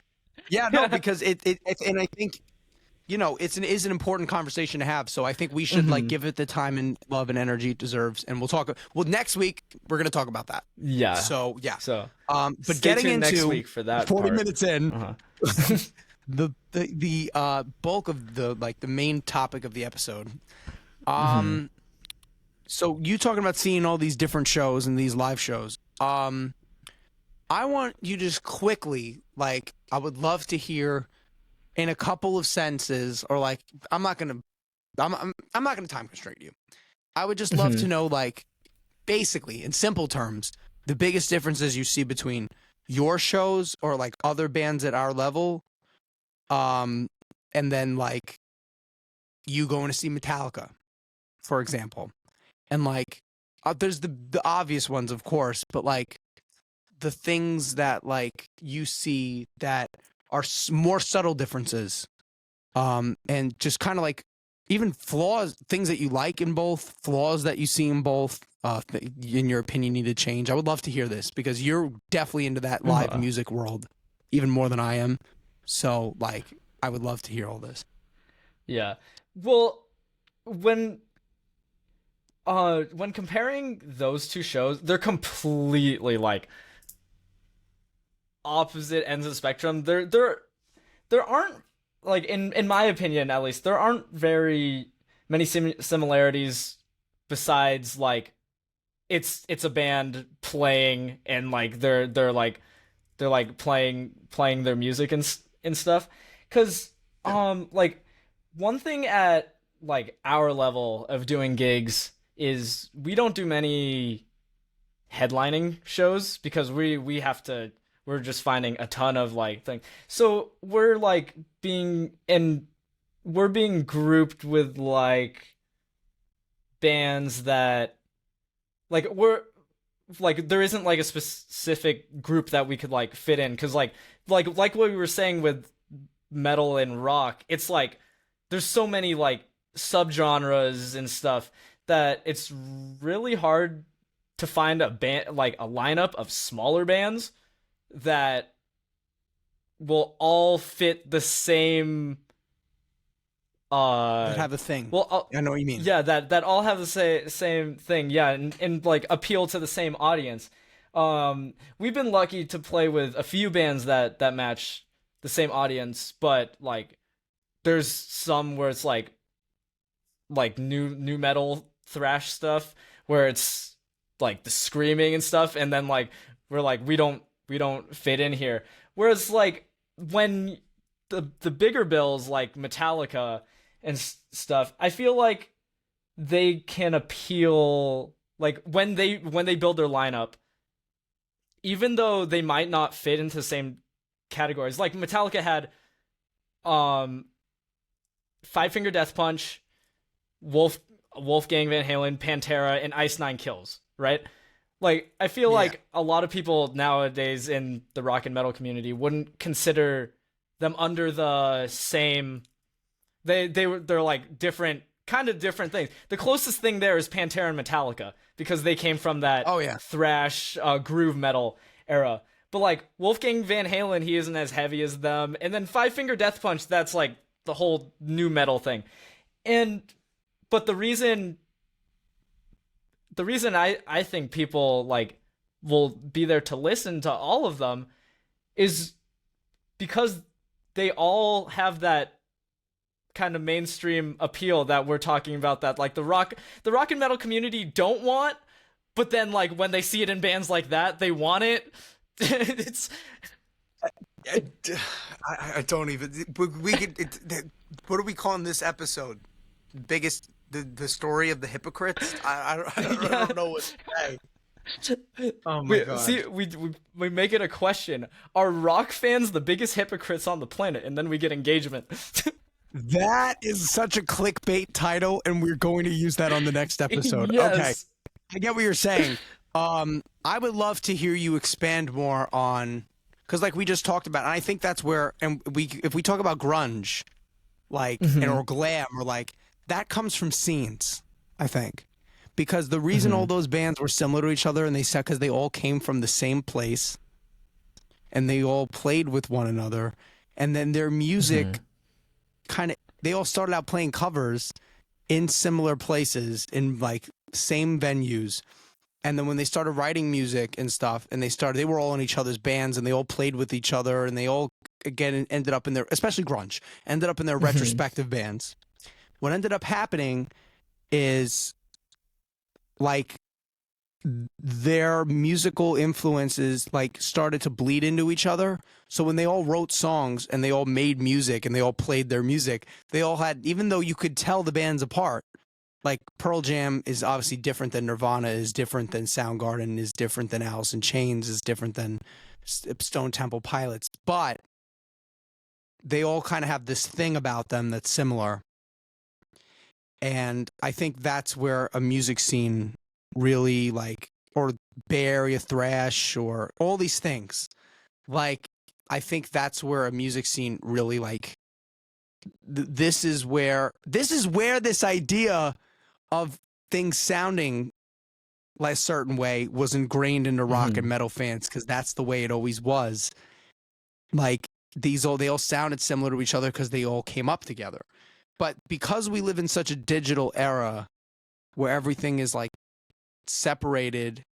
A: yeah, no, because and I think is an important conversation to have. So I think we should like
B: hmm
A: give it the time and love and energy it deserves, and we'll talk. Well, next week we're gonna talk about that.
B: Yeah.
A: So yeah,
B: So
A: but
B: stay
A: getting
B: tuned next
A: into
B: week for that
A: 40
B: part.
A: minutes in,
B: Uh-huh.
A: the bulk of the main topic of the episode.
B: hmm
A: Um, so you talking about seeing all these different shows and these live shows. I want you just quickly, like, I would love to hear in a couple of sentences, or like, I'm not gonna time constrain you. I would just love
B: hmm
A: to know, like, basically, in simple terms, the biggest differences you see between your shows or like other bands at our level, um, and then like you going to see Metallica, for example, and like, there's the obvious ones, of course, but like the things that like you see that are more subtle differences, and just kind of like even flaws, things that you like in both, flaws that you see in both, in your opinion need to change. I would love to hear this because you're definitely into that live
B: Uh-huh.
A: music world even more than I am, so like I would love to hear all this.
B: Yeah. Well, when when comparing those two shows, they're completely like opposite ends of the spectrum. There aren't like in my opinion at least there aren't very many similarities besides like it's a band playing and like they're like playing their music and stuff cuz
A: Yeah.
B: like one thing at like our level of doing gigs is we don't do many headlining shows because we have to we're just finding a ton of like things. So we're like being and we're being grouped with like bands that like we're like there isn't like a specific group that we could like fit in because like what we were saying with metal and rock, it's like there's so many like subgenres and stuff that it's really hard to find a band like a lineup of smaller bands that will all fit the same
A: That
B: uh
A: have a thing.
B: well
A: I know what you mean.
B: yeah that all have the same thing, yeah, and like appeal to the same audience. We've been lucky to play with a few bands that match the same audience, but like there's some where it's like new metal thrash stuff where it's like the screaming and stuff, and then like we're like we don't fit in here. Whereas like when the bigger bills like Metallica and stuff, I feel like they can appeal like when they build their lineup, even though they might not fit into the same categories. Like Metallica had Five Finger Death Punch, Wolfgang Van Halen, Pantera, and Ice Nine Kills, right? Like, I feel like a lot of people nowadays in the rock and metal community wouldn't consider them under the same. They're like different, kind of different things. The closest thing there is Pantera and Metallica because they came from that thrash groove metal era. But like Wolfgang Van Halen, he isn't as heavy as them, and then Five Finger Death Punch, that's like the whole new metal thing. But the reason I think people like will be there to listen to all of them is because they all have that kind of mainstream appeal that we're talking about, that like the rock and metal community don't want, but then like when they see it in bands like that, they want it. It's
A: I don't even. We could. What are we calling this episode? Biggest the story of the hypocrites. I don't know what to say. Oh my god!
B: See, we make it a question: are rock fans the biggest hypocrites on the planet? And then we get engagement.
A: That is such a clickbait title, and we're going to use that on the next episode.
B: Yes.
A: Okay, I get what you're saying. I would love to hear you expand more on, because like we just talked about, and I think that's where, and if we talk about grunge, like or glam, or like that comes from scenes, I think, because the reason all those bands were similar to each other, and they said because they all came from the same place, and they all played with one another, and then their music they all started out playing covers in similar places in like same venues. And then when they started writing music and stuff, and they were all in each other's bands, and they all played with each other, and they all again ended up in their, especially grunge, ended up in their retrospective bands. What ended up happening is like their musical influences like started to bleed into each other. So when they all wrote songs and they all made music and they all played their music, they all had, even though you could tell the bands apart, like Pearl Jam is obviously different than Nirvana, is different than Soundgarden, is different than Alice in Chains, is different than Stone Temple Pilots, but they all kind of have this thing about them that's similar. And I think that's where a music scene really like, or Bay Area thrash, or all these things, like I think that's where a music scene really like this is where this idea of things sounding like a certain way was ingrained into rock and metal fans, because that's the way it always was. Like they all sounded similar to each other because they all came up together. But because we live in such a digital era where everything is like separated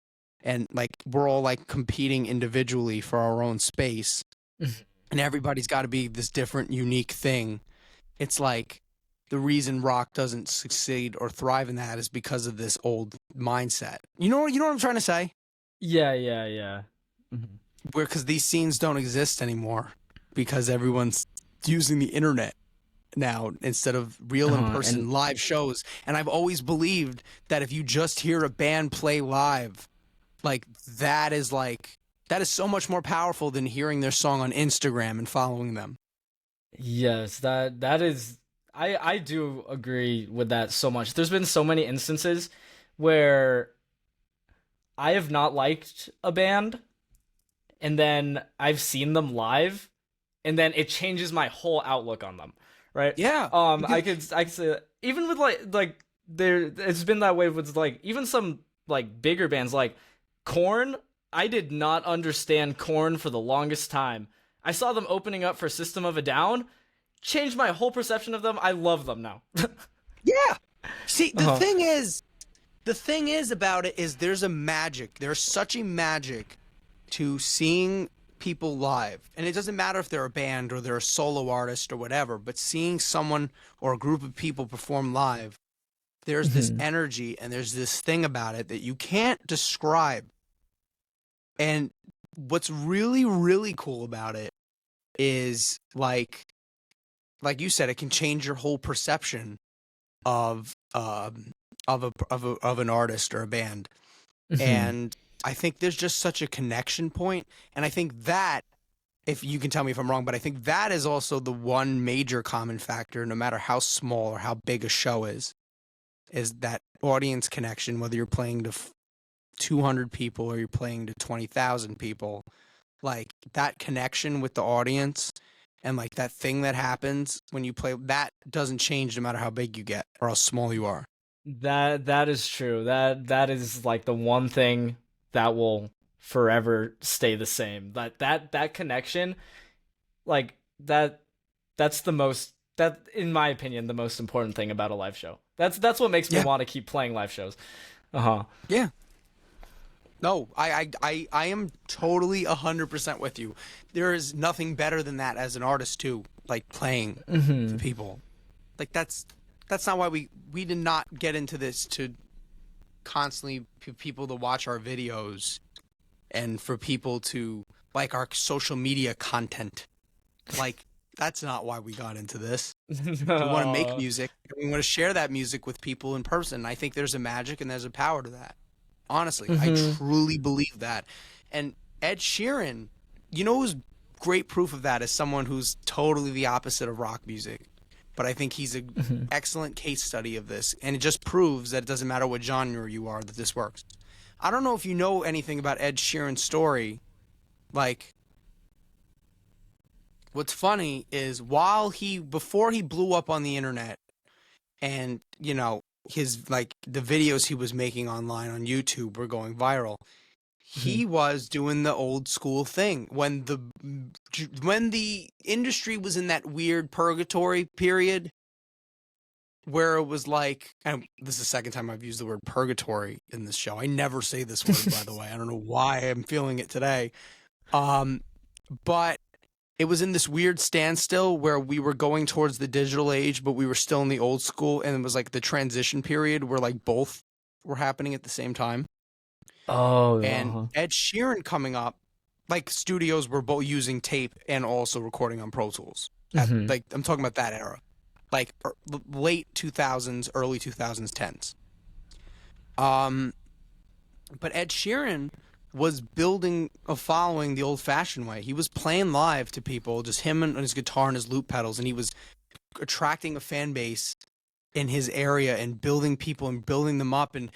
A: and like we're all like competing individually for our own space, and everybody's got to be this different, unique thing, it's like the reason rock doesn't succeed or thrive in that is because of this old mindset. You know what I'm trying to say?
B: Yeah.
A: Where, because these scenes don't exist anymore because everyone's using the internet now instead of real in-person live shows. And I've always believed that if you just hear a band play live, like that is so much more powerful than hearing their song on Instagram and following them.
B: Yes, that is, I do agree with that so much. There's been so many instances where I have not liked a band, and then I've seen them live, and then it changes my whole outlook on them, right?
A: Yeah.
B: I could say even with like there, it's been that way with like even some like bigger bands like Korn. I did not understand Korn for the longest time. I saw them opening up for System of a Down, changed my whole perception of them. I love them now.
A: Yeah. See, the thing is about it is there's such a magic to seeing people live. And it doesn't matter if they're a band or they're a solo artist or whatever, but seeing someone or a group of people perform live, there's this energy and there's this thing about it that you can't describe. And what's really, really cool about it is like you said, it can change your whole perception of of an artist or a band.
B: Mhm.
A: And I think there's just such a connection point, and I think that, if you can tell me if I'm wrong, but I think that is also the one major common factor, no matter how small or how big a show is that audience connection, whether you're playing to 200 people or you're playing to 20,000 people, like that connection with the audience and like that thing that happens when you play, that doesn't change no matter how big you get or how small you are.
B: That is true. That is like the one thing that will forever stay the same. That connection, like that's the most, that in my opinion, the most important thing about a live show. That's what makes me
A: Yeah.
B: want to keep playing live shows. Uh-huh.
A: Yeah. No, I am totally 100% with you. There is nothing better than that as an artist too, like playing to
B: Mhm.
A: people. Like that's not why we did not get into this to constantly people to watch our videos and for people to like our social media content. Like that's not why we got into this. We want to make
B: No.
A: music and we want to share that music with people in person. I think there's a magic and there's a power to that. Honestly, I
B: Mhm.
A: truly believe that. And Ed Sheeran, you know who's great proof of that is someone who's totally the opposite of rock music. But I think he's an
B: Mhm.
A: excellent case study of this. And it just proves that it doesn't matter what genre you are, that this works. I don't know if you know anything about Ed Sheeran's story. Like, what's funny is before he blew up on the internet and, you know, his like the videos he was making online on YouTube were going viral,
B: Mhm.
A: he was doing the old school thing when the industry was in that weird purgatory period where it was like, and this is the second time I've used the word purgatory in this show. I never say this word, by the way. I don't know why I'm feeling it today. Um, but it was in this weird standstill where we were going towards the digital age, but we were still in the old school, and it was like the transition period where like both were happening at the same time.
B: Oh,
A: And
B: uh-huh.
A: Ed Sheeran coming up, like studios were both using tape and also recording on Pro Tools. At
B: Mhm.
A: like I'm talking about that era, like late 2000s, early 2010s. Um, but Ed Sheeran was building a following the old-fashioned way. He was playing live to people, just him and his guitar and his loop pedals, and he was attracting a fan base in his area and building people and building them up and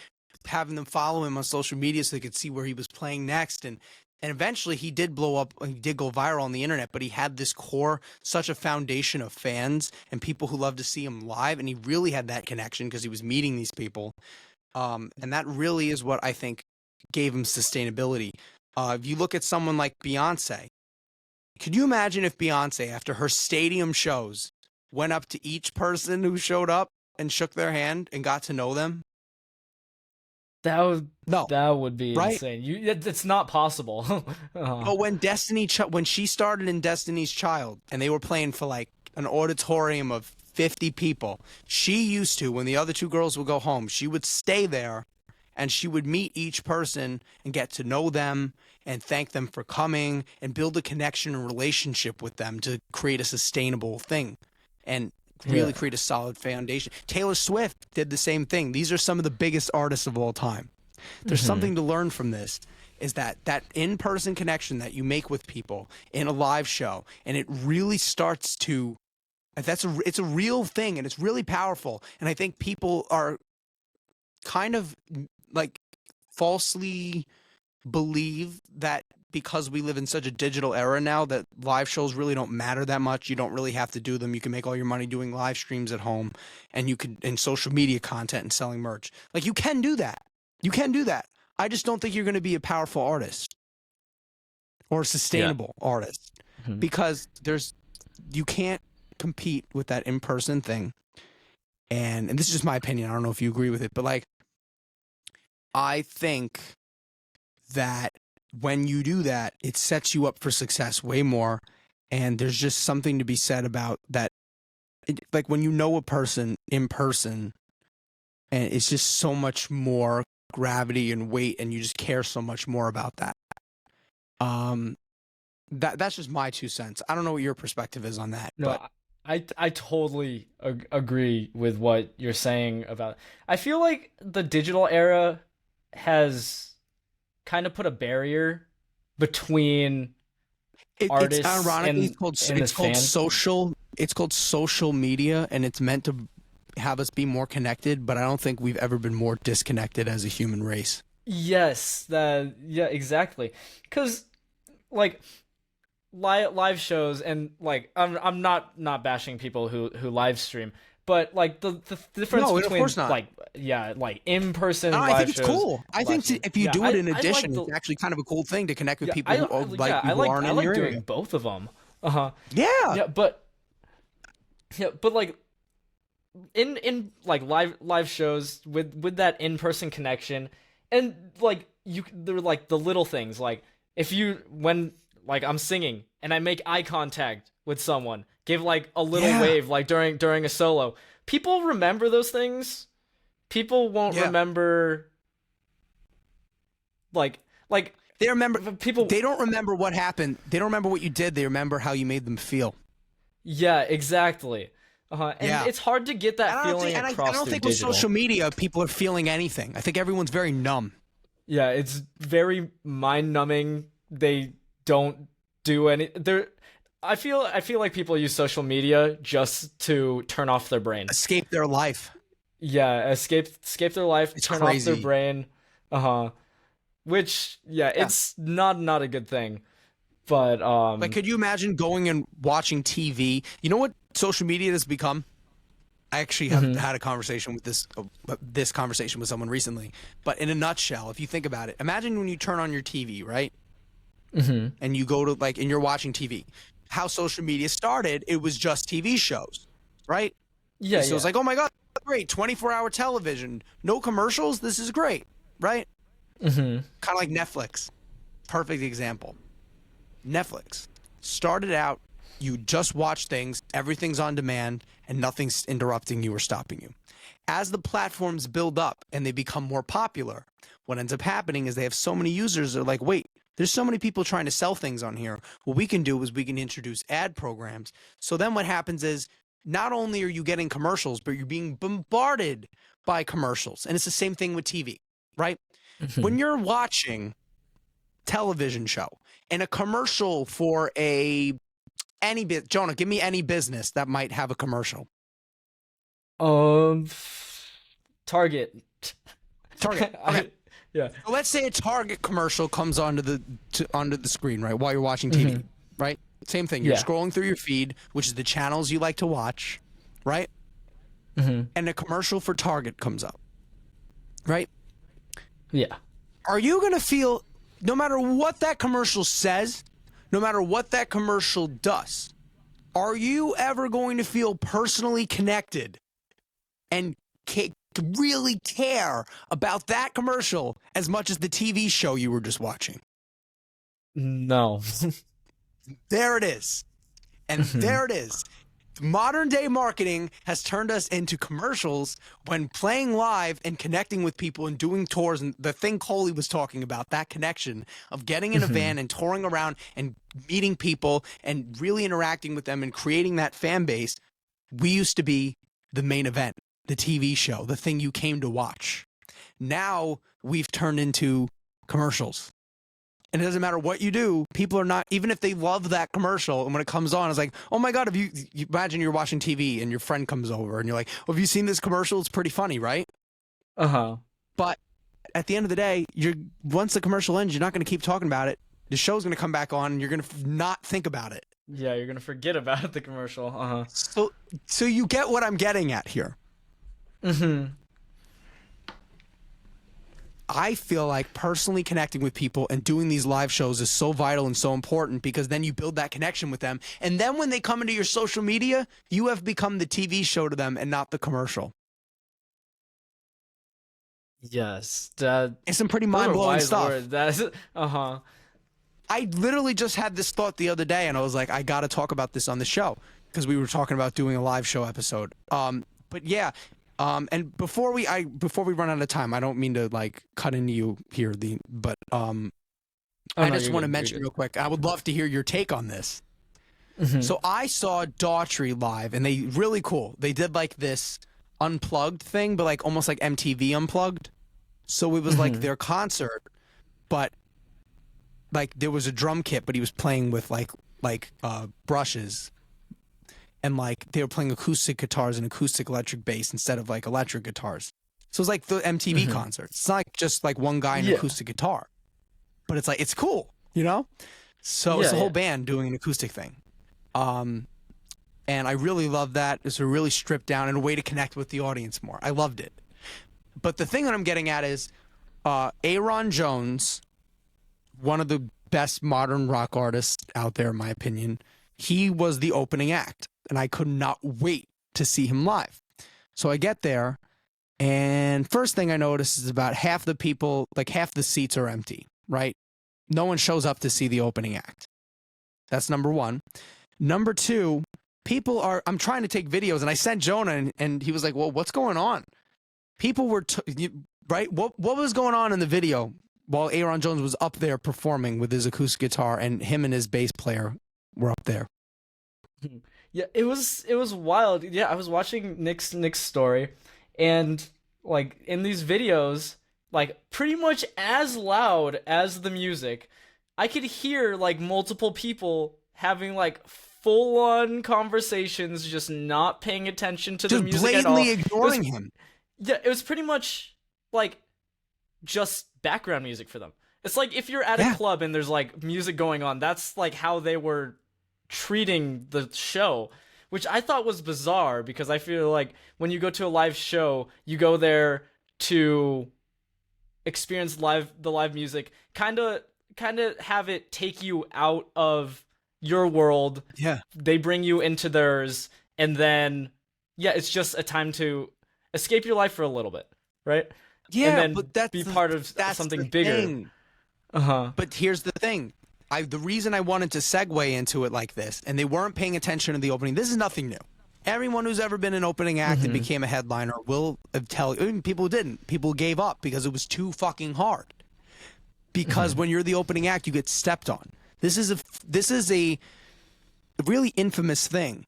A: having them follow him on social media so they could see where he was playing next. And eventually he did blow up, he did go viral on the internet, but he had this core, such a foundation of fans and people who loved to see him live, and he really had that connection because he was meeting these people. And that really is what I think gave him sustainability. If you look at someone like Beyonce, could you imagine if Beyonce, after her stadium shows, went up to each person who showed up and shook their hand and got to know them?
B: That would
A: No,
B: that would be
A: right?
B: insane. It's not possible. Uh-huh.
A: But when she started in Destiny's Child and they were playing for like an auditorium of 50 people, she used to, when the other two girls would go home, she would stay there and she would meet each person and get to know them and thank them for coming and build a connection and relationship with them to create a sustainable thing and
B: Yeah.
A: really create a solid foundation. Taylor Swift did the same thing. These are some of the biggest artists of all time. There's
B: Mhm.
A: something to learn from this, is that in-person connection that you make with people in a live show, and it really starts to, it's a real thing and it's really powerful. And I think people are kind of like falsely believe that because we live in such a digital era now that live shows really don't matter that much. You don't really have to do them. You can make all your money doing live streams at home, and you could in social media content and selling merch. Like you can do that. You can do that. I just don't think you're going to be a powerful artist or a
B: Yeah.
A: sustainable artist
B: Mhm.
A: because you can't compete with that in-person thing. And this is just my opinion. I don't know if you agree with it, but like I think that when you do that, it sets you up for success way more. And there's just something to be said about that. Like when you know a person in person, and it's just so much more gravity and weight, and you just care so much more about that. Um, That's just my 2 cents. I don't know what your perspective is on that,
B: No,
A: but
B: I totally agree with what you're saying about. I feel like the digital era has kind of put a barrier between
A: it's
B: artists
A: ironically
B: and the fans.
A: it's called social media, and it's meant to have us be more connected, but I don't think we've ever been more disconnected as a human race.
B: Yes, that yeah, exactly. Because like live shows and like I'm not bashing people who live stream, but like the difference
A: No, of
B: between
A: course not.
B: like yeah, like in-person
A: I
B: live
A: think it's
B: shows,
A: cool. I
B: live
A: think
B: stream.
A: if you
B: Yeah,
A: do it in
B: I like
A: addition,
B: the
A: it's actually kind of a cool thing to connect with
B: yeah,
A: people who
B: yeah,
A: who
B: I
A: aren't in
B: like
A: your
B: doing
A: area.
B: both of them. Uh-huh.
A: Yeah,
B: Yeah, but like in like live shows with that in-person connection and like they're like the little things like if you when like I'm singing and I make eye contact with someone, give like a little
A: yeah,
B: wave like during a solo. People remember those things. People won't
A: yeah.
B: remember like like
A: They remember.
B: people.
A: They don't remember what happened. They don't remember what you did. They remember how you made them feel.
B: Yeah, exactly. And
A: Yeah.
B: it's hard to get
A: And
B: that feeling
A: I
B: across
A: don't
B: through
A: think with
B: digital.
A: social media people are feeling anything. I think everyone's very numb.
B: Yeah, it's very mind numbing. They don't do any. They're. I feel like people use social media just to turn off their brain.
A: Escape their life.
B: Yeah, escape their life,
A: It's
B: turn off their
A: crazy.
B: brain. Which yeah,
A: Yeah.
B: it's not a good thing. But
A: Like, could you imagine going and watching TV? You know what social media has become? I actually have had a conversation with this conversation with someone recently. But in a nutshell, if you think about it, imagine when you turn on your TV, right? And you go to like, and you're watching TV. How social media started, it was just TV shows, right?
B: yeah,
A: So
B: yeah.
A: it's like, oh my God, great, 24-hour television, no commercials. This is great, right? Kind of like Netflix. Perfect example. Netflix started out, you just watch things, everything's on demand, and nothing's interrupting you or stopping you. As the platforms build up and they become more popular, what ends up happening is they have so many users, they're like, wait, there's so many people trying to sell things on here. What we can do is we can introduce ad programs. So then what happens is not only are you getting commercials, but you're being bombarded by commercials. And it's the same thing with TV, right? When you're watching television show and a commercial for Jonah, give me any business that might have a commercial.
B: Um, Target.
A: Target. Okay.
B: Yeah.
A: So let's say a Target commercial comes onto the screen, right, while you're watching TV, right? Same thing. You're
B: Yeah.
A: scrolling through your feed, which is the channels you like to watch, right? And a commercial for Target comes up, right?
B: Yeah.
A: Are you going to feel, no matter what that commercial says, no matter what that commercial does, are you ever going to feel personally connected and really care about that commercial as much as the TV show you were just watching?
B: No.
A: There it is. And there it is. Modern day marketing has turned us into commercials when playing live and connecting with people and doing tours. And the thing Coley was talking about, that connection of getting in a van and touring around and meeting people and really interacting with them and creating that fan base. We used to be the main event, the TV show, the thing you came to watch. Now we've turned into commercials. And it doesn't matter what you do, people are not, even if they love that commercial, and when it comes on, it's like, oh my God, if you imagine you're watching TV and your friend comes over and you're like, well, have you seen this commercial? It's pretty funny, right? But at the end of the day, once the commercial ends, you're not going to keep talking about it. The show's going to come back on and you're going to not think about it.
B: Yeah, you're gonna forget about the commercial.
A: So you get what I'm getting at here. I feel like personally connecting with people and doing these live shows is so vital and so important because then you build that connection with them. And then when they come into your social media, you have become the TV show to them and not the commercial.
B: Yes, that.
A: It's some pretty
B: Those are
A: mind-blowing
B: wise
A: stuff.
B: words. That's
A: I literally just had this thought the other day and I was like, I got to talk about this on the show because we were talking about doing a live show episode. But yeah. And before we run out of time, I don't mean to like cut into you here, but
B: Oh
A: I
B: no,
A: just
B: you're
A: want to
B: good. You're
A: mention
B: good.
A: real quick. I would love to hear your take on this.
B: Mhm.
A: So I saw Daughtry live, and they really cool. They did like this unplugged thing, but like almost like MTV unplugged. So it was like
B: Mhm.
A: their concert, but like there was a drum kit, but he was playing with brushes, and like they were playing acoustic guitars and acoustic electric bass instead of like electric guitars. So it's like the MTV
B: Mhm.
A: concerts. It's not like just like one guy and an
B: Yeah.
A: acoustic guitar, but it's like it's cool, you know. So it's
B: Yeah.
A: a whole
B: Yeah.
A: band doing an acoustic thing. Um, and I really love that. It's a really stripped down and a way to connect with the audience more. I loved it. But the thing that I'm getting at is Aaron Jones, one of the best modern rock artists out there, in my opinion. He was the opening act, and I could not wait to see him live. So I get there, and first thing I notice is about half the people, like half the seats are empty, right? No one shows up to see the opening act. That's number one. Number two, I'm trying to take videos, and I sent Jonah, and he was like, well, what's going on? People were, right? What was going on in the video while Aaron Jones was up there performing with his acoustic guitar, and him and his bass player were up there?
B: Yeah, it was wild. Yeah, I was watching Nick's story, and like in these videos, like pretty much as loud as the music, I could hear like multiple people having like full on conversations, just not paying attention to the
A: Just
B: music at all.
A: blatantly ignoring him.
B: Yeah, it was pretty much like just background music for them. It's like if you're at a
A: Yeah.
B: club and there's like music going on, that's like how they were treating the show, which I thought was bizarre because I feel like when you go to a live show, you go there to experience the live music, kind of have it take you out of your world.
A: Yeah.
B: They bring you into theirs, and then yeah, it's just a time to escape your life for a little bit, right? And
A: Yeah,
B: then
A: but that's
B: be part of
A: that's
B: something
A: the
B: bigger.
A: thing.
B: Uh-huh.
A: But here's the thing. The reason I wanted to segue into it like this, and they weren't paying attention to the opening. This is nothing new. Everyone who's ever been an opening act and became a headliner will tell. Even people who didn't. People gave up because it was too fucking hard. Because when you're the opening act, you get stepped on. This is a really infamous thing.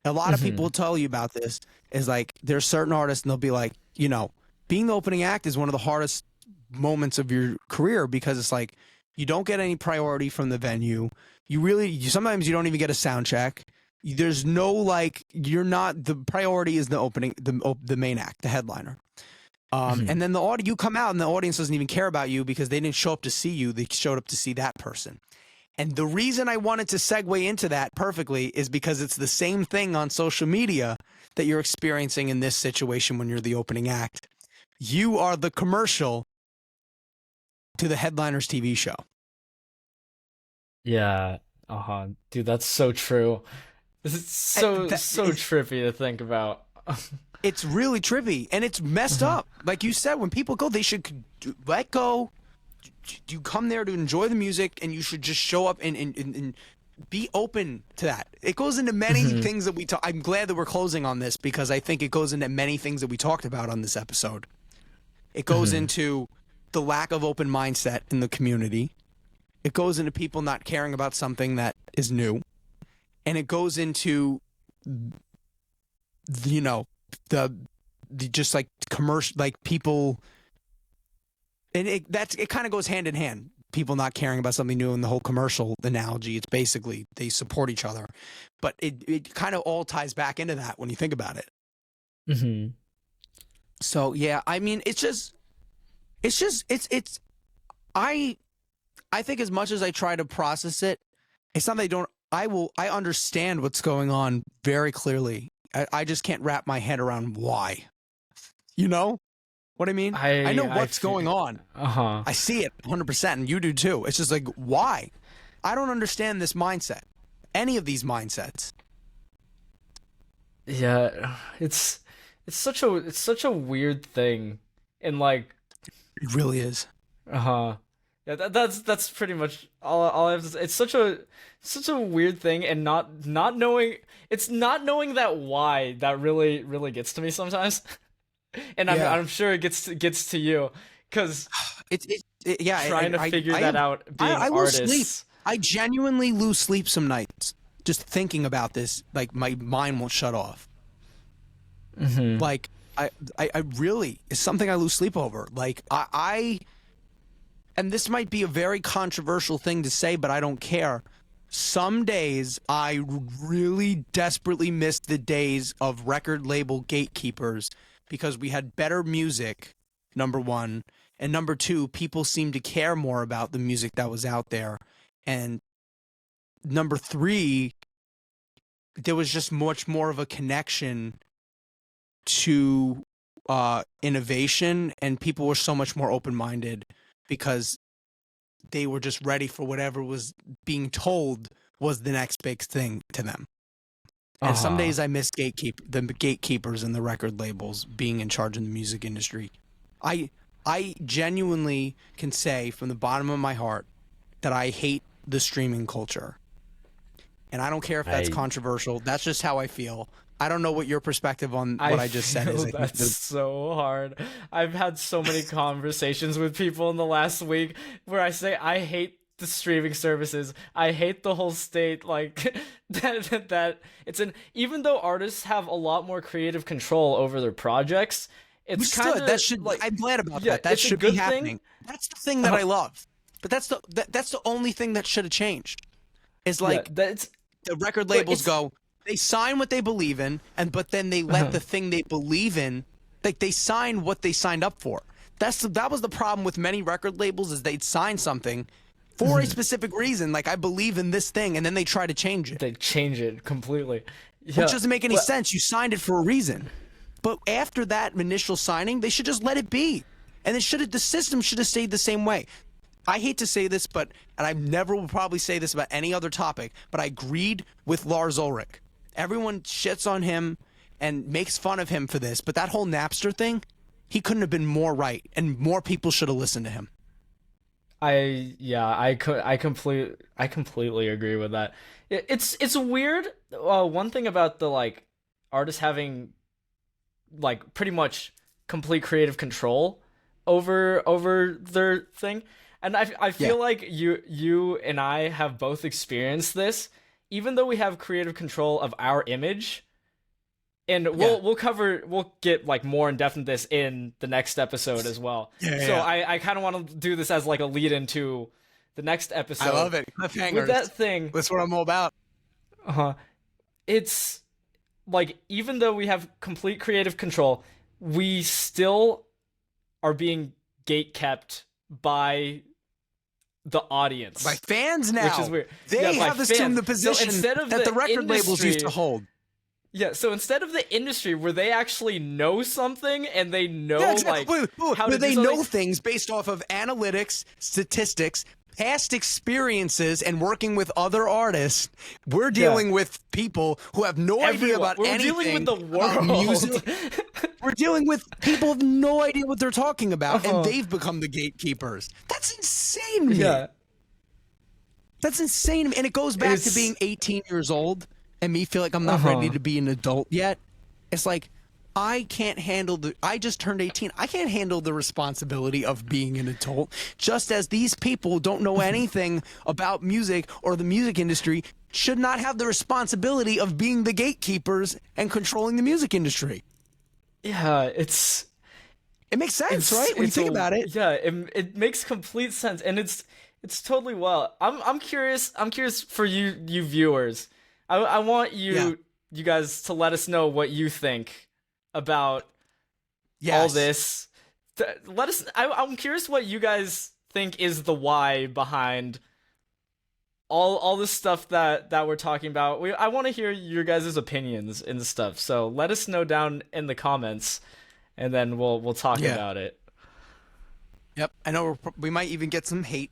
A: A lot of people will tell you about this. Is like there's certain artists and they'll be like, being the opening act is one of the hardest moments of your career because it's like you don't get any priority from the venue. Sometimes you don't even get a sound check. There's no you're not the priority is the opening the main act, the headliner. And then you come out and the audience doesn't even care about you because they didn't show up to see you. They showed up to see that person. And the reason I wanted to segue into that perfectly is because it's the same thing on social media that you're experiencing in this situation when you're the opening act. You are the commercial to the headliner's TV show.
B: Yeah. Uh-huh. Dude, that's so true. This is so trippy to think about.
A: It's really trippy and it's messed up. Like you said, when people go, they should let go. You come there to enjoy the music and you should just show up and be open to that. It goes into many things that we talk. I'm glad that we're closing on this because I think it goes into many things that we talked about on this episode. It goes into the lack of open mindset in the community. It goes into people not caring about something that is new. And it goes into, the just like commercial, like people, and it kind of goes hand in hand. People not caring about something new in the whole commercial analogy. It's basically they support each other, but it kind of all ties back into that when you think about it. So yeah, I mean, I think as much as I try to process it, it's something I understand what's going on very clearly. I just can't wrap my head around why. You know what I mean? I know what's going on. I see it 100%, and you do too. It's just like, why? I don't understand this mindset. Any of these mindsets.
B: Yeah, it's such a weird thing, and like,
A: It really is.
B: yeah, that's pretty much all I have to say. It's such a weird thing, and not knowing that why that really gets to me sometimes, and
A: Yeah.
B: I'm sure it gets to you, because
A: It's Yeah,
B: trying to figure that out being
A: I lose sleep.
B: artists.
A: I genuinely lose sleep some nights just thinking about this. Like my mind won't shut off. Like I really, it's something I lose sleep over. Like and this might be a very controversial thing to say, but I don't care. Some days I really desperately miss the days of record label gatekeepers because we had better music, number one, and number two, people seemed to care more about the music that was out there. And number three, there was just much more of a connection to innovation, and people were so much more open-minded because they were just ready for whatever was being told was the next big thing to them. And some days I miss the gatekeepers and the record labels being in charge of the music industry. I genuinely can say from the bottom of my heart that I hate the streaming culture. And I don't care if that's controversial. That's just how I feel. I don't know what your perspective on what I just said is.
B: That's so hard. I've had so many conversations with people in the last week where I say I hate the streaming services. I hate the whole state. Like that it's even though artists have a lot more creative control over their projects, it's kind of
A: that should. Like, I'm glad about that. That should be happening. That's the thing that I love. But that's the only thing that should have changed. Is like the record labels go. They sign what they believe in, but then they let the thing they believe in, like they sign what they signed up for. That was the problem with many record labels, is they'd sign something for a specific reason, like I believe in this thing, and then they try to change it.
B: They change it completely.
A: Yeah. Which doesn't make any sense. You signed it for a reason. But after that initial signing, they should just let it be. And the system should have stayed the same way. I hate to say this, and I never will probably say this about any other topic, but I agreed with Lars Ulrich. Everyone shits on him and makes fun of him for this, but that whole Napster thing, he couldn't have been more right, and more people should have listened to him.
B: I completely agree with that. It's weird. One thing about the like artists having like pretty much complete creative control over their thing, and I feel like you and I have both experienced this. Even though we have creative control of our image, and we'll get like more in depth in this in the next episode as well. I kind of want to do this as like a lead into the next episode.
A: I love it. Cliffhangers.
B: With that thing.
A: That's what I'm all about.
B: It's like, even though we have complete creative control, we still are being gatekept by the audience,
A: by fans now,
B: which is weird.
A: They have assumed the position that the record labels used to hold.
B: Yeah, so instead of the industry where they actually know something and they know how to
A: they know things based off of analytics, statistics, past experiences, and working with other artists, we're dealing with people who have no idea about anything.
B: We're dealing with the world.
A: Music. We're dealing with people who have no idea what they're talking about, and they've become the gatekeepers. That's insane to me. Yeah. That's insane. And it goes back to being 18 years old and me feel like I'm not ready to be an adult yet. It's like, I just turned 18. I can't handle the responsibility of being an adult. Just as these people don't know anything about music or the music industry should not have the responsibility of being the gatekeepers and controlling the music industry.
B: Yeah, it
A: makes sense, right? When you think about it.
B: Yeah, it makes complete sense, and it's totally well. I'm curious for you viewers. I want you guys to let us know what you think about all this. Let us. I'm curious what you guys think is the why behind all this stuff that we're talking about. I want to hear your guys' opinions and stuff. So let us know down in the comments, and then we'll talk about it.
A: Yep, I know we might even get some hate,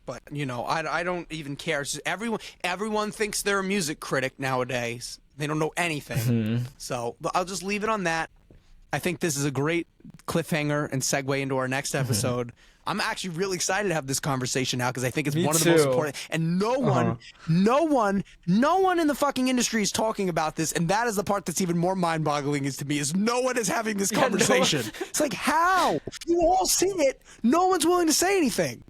A: but I don't even care. It's just everyone thinks they're a music critic nowadays. They don't know anything. So I'll just leave it on that. I think this is a great cliffhanger and segue into our next episode. I'm actually really excited to have this conversation now because I think it's one of the most important. And no one in the fucking industry is talking about this. And that is the part that's even more mind-boggling is to me is no one is having this conversation. It's like, how? You all see it. No one's willing to say anything.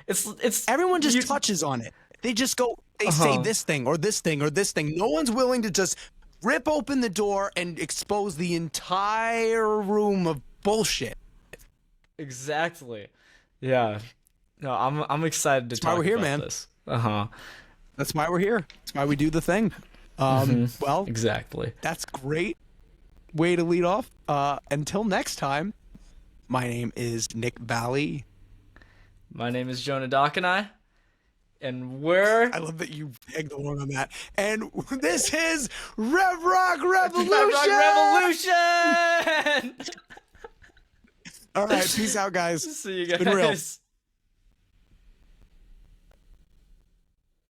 B: It's
A: everyone just touches on it. They just go, they say this thing or this thing or this thing. No one's willing to just rip open the door and expose the entire room of bullshit.
B: Exactly. Yeah. No, I'm excited to talk about this.
A: That's why we're here. That's why we do the thing. Well,
B: exactly.
A: That's great way to lead off. Until next time, my name is Nick Valley.
B: My name is Jonah Dockenai. And we're...
A: I love that you pegged along on that. And this is Rev Rock Revolution!
B: Rev Rock Revolution!
A: All right, peace out, guys.
B: See you guys.
A: It's been real.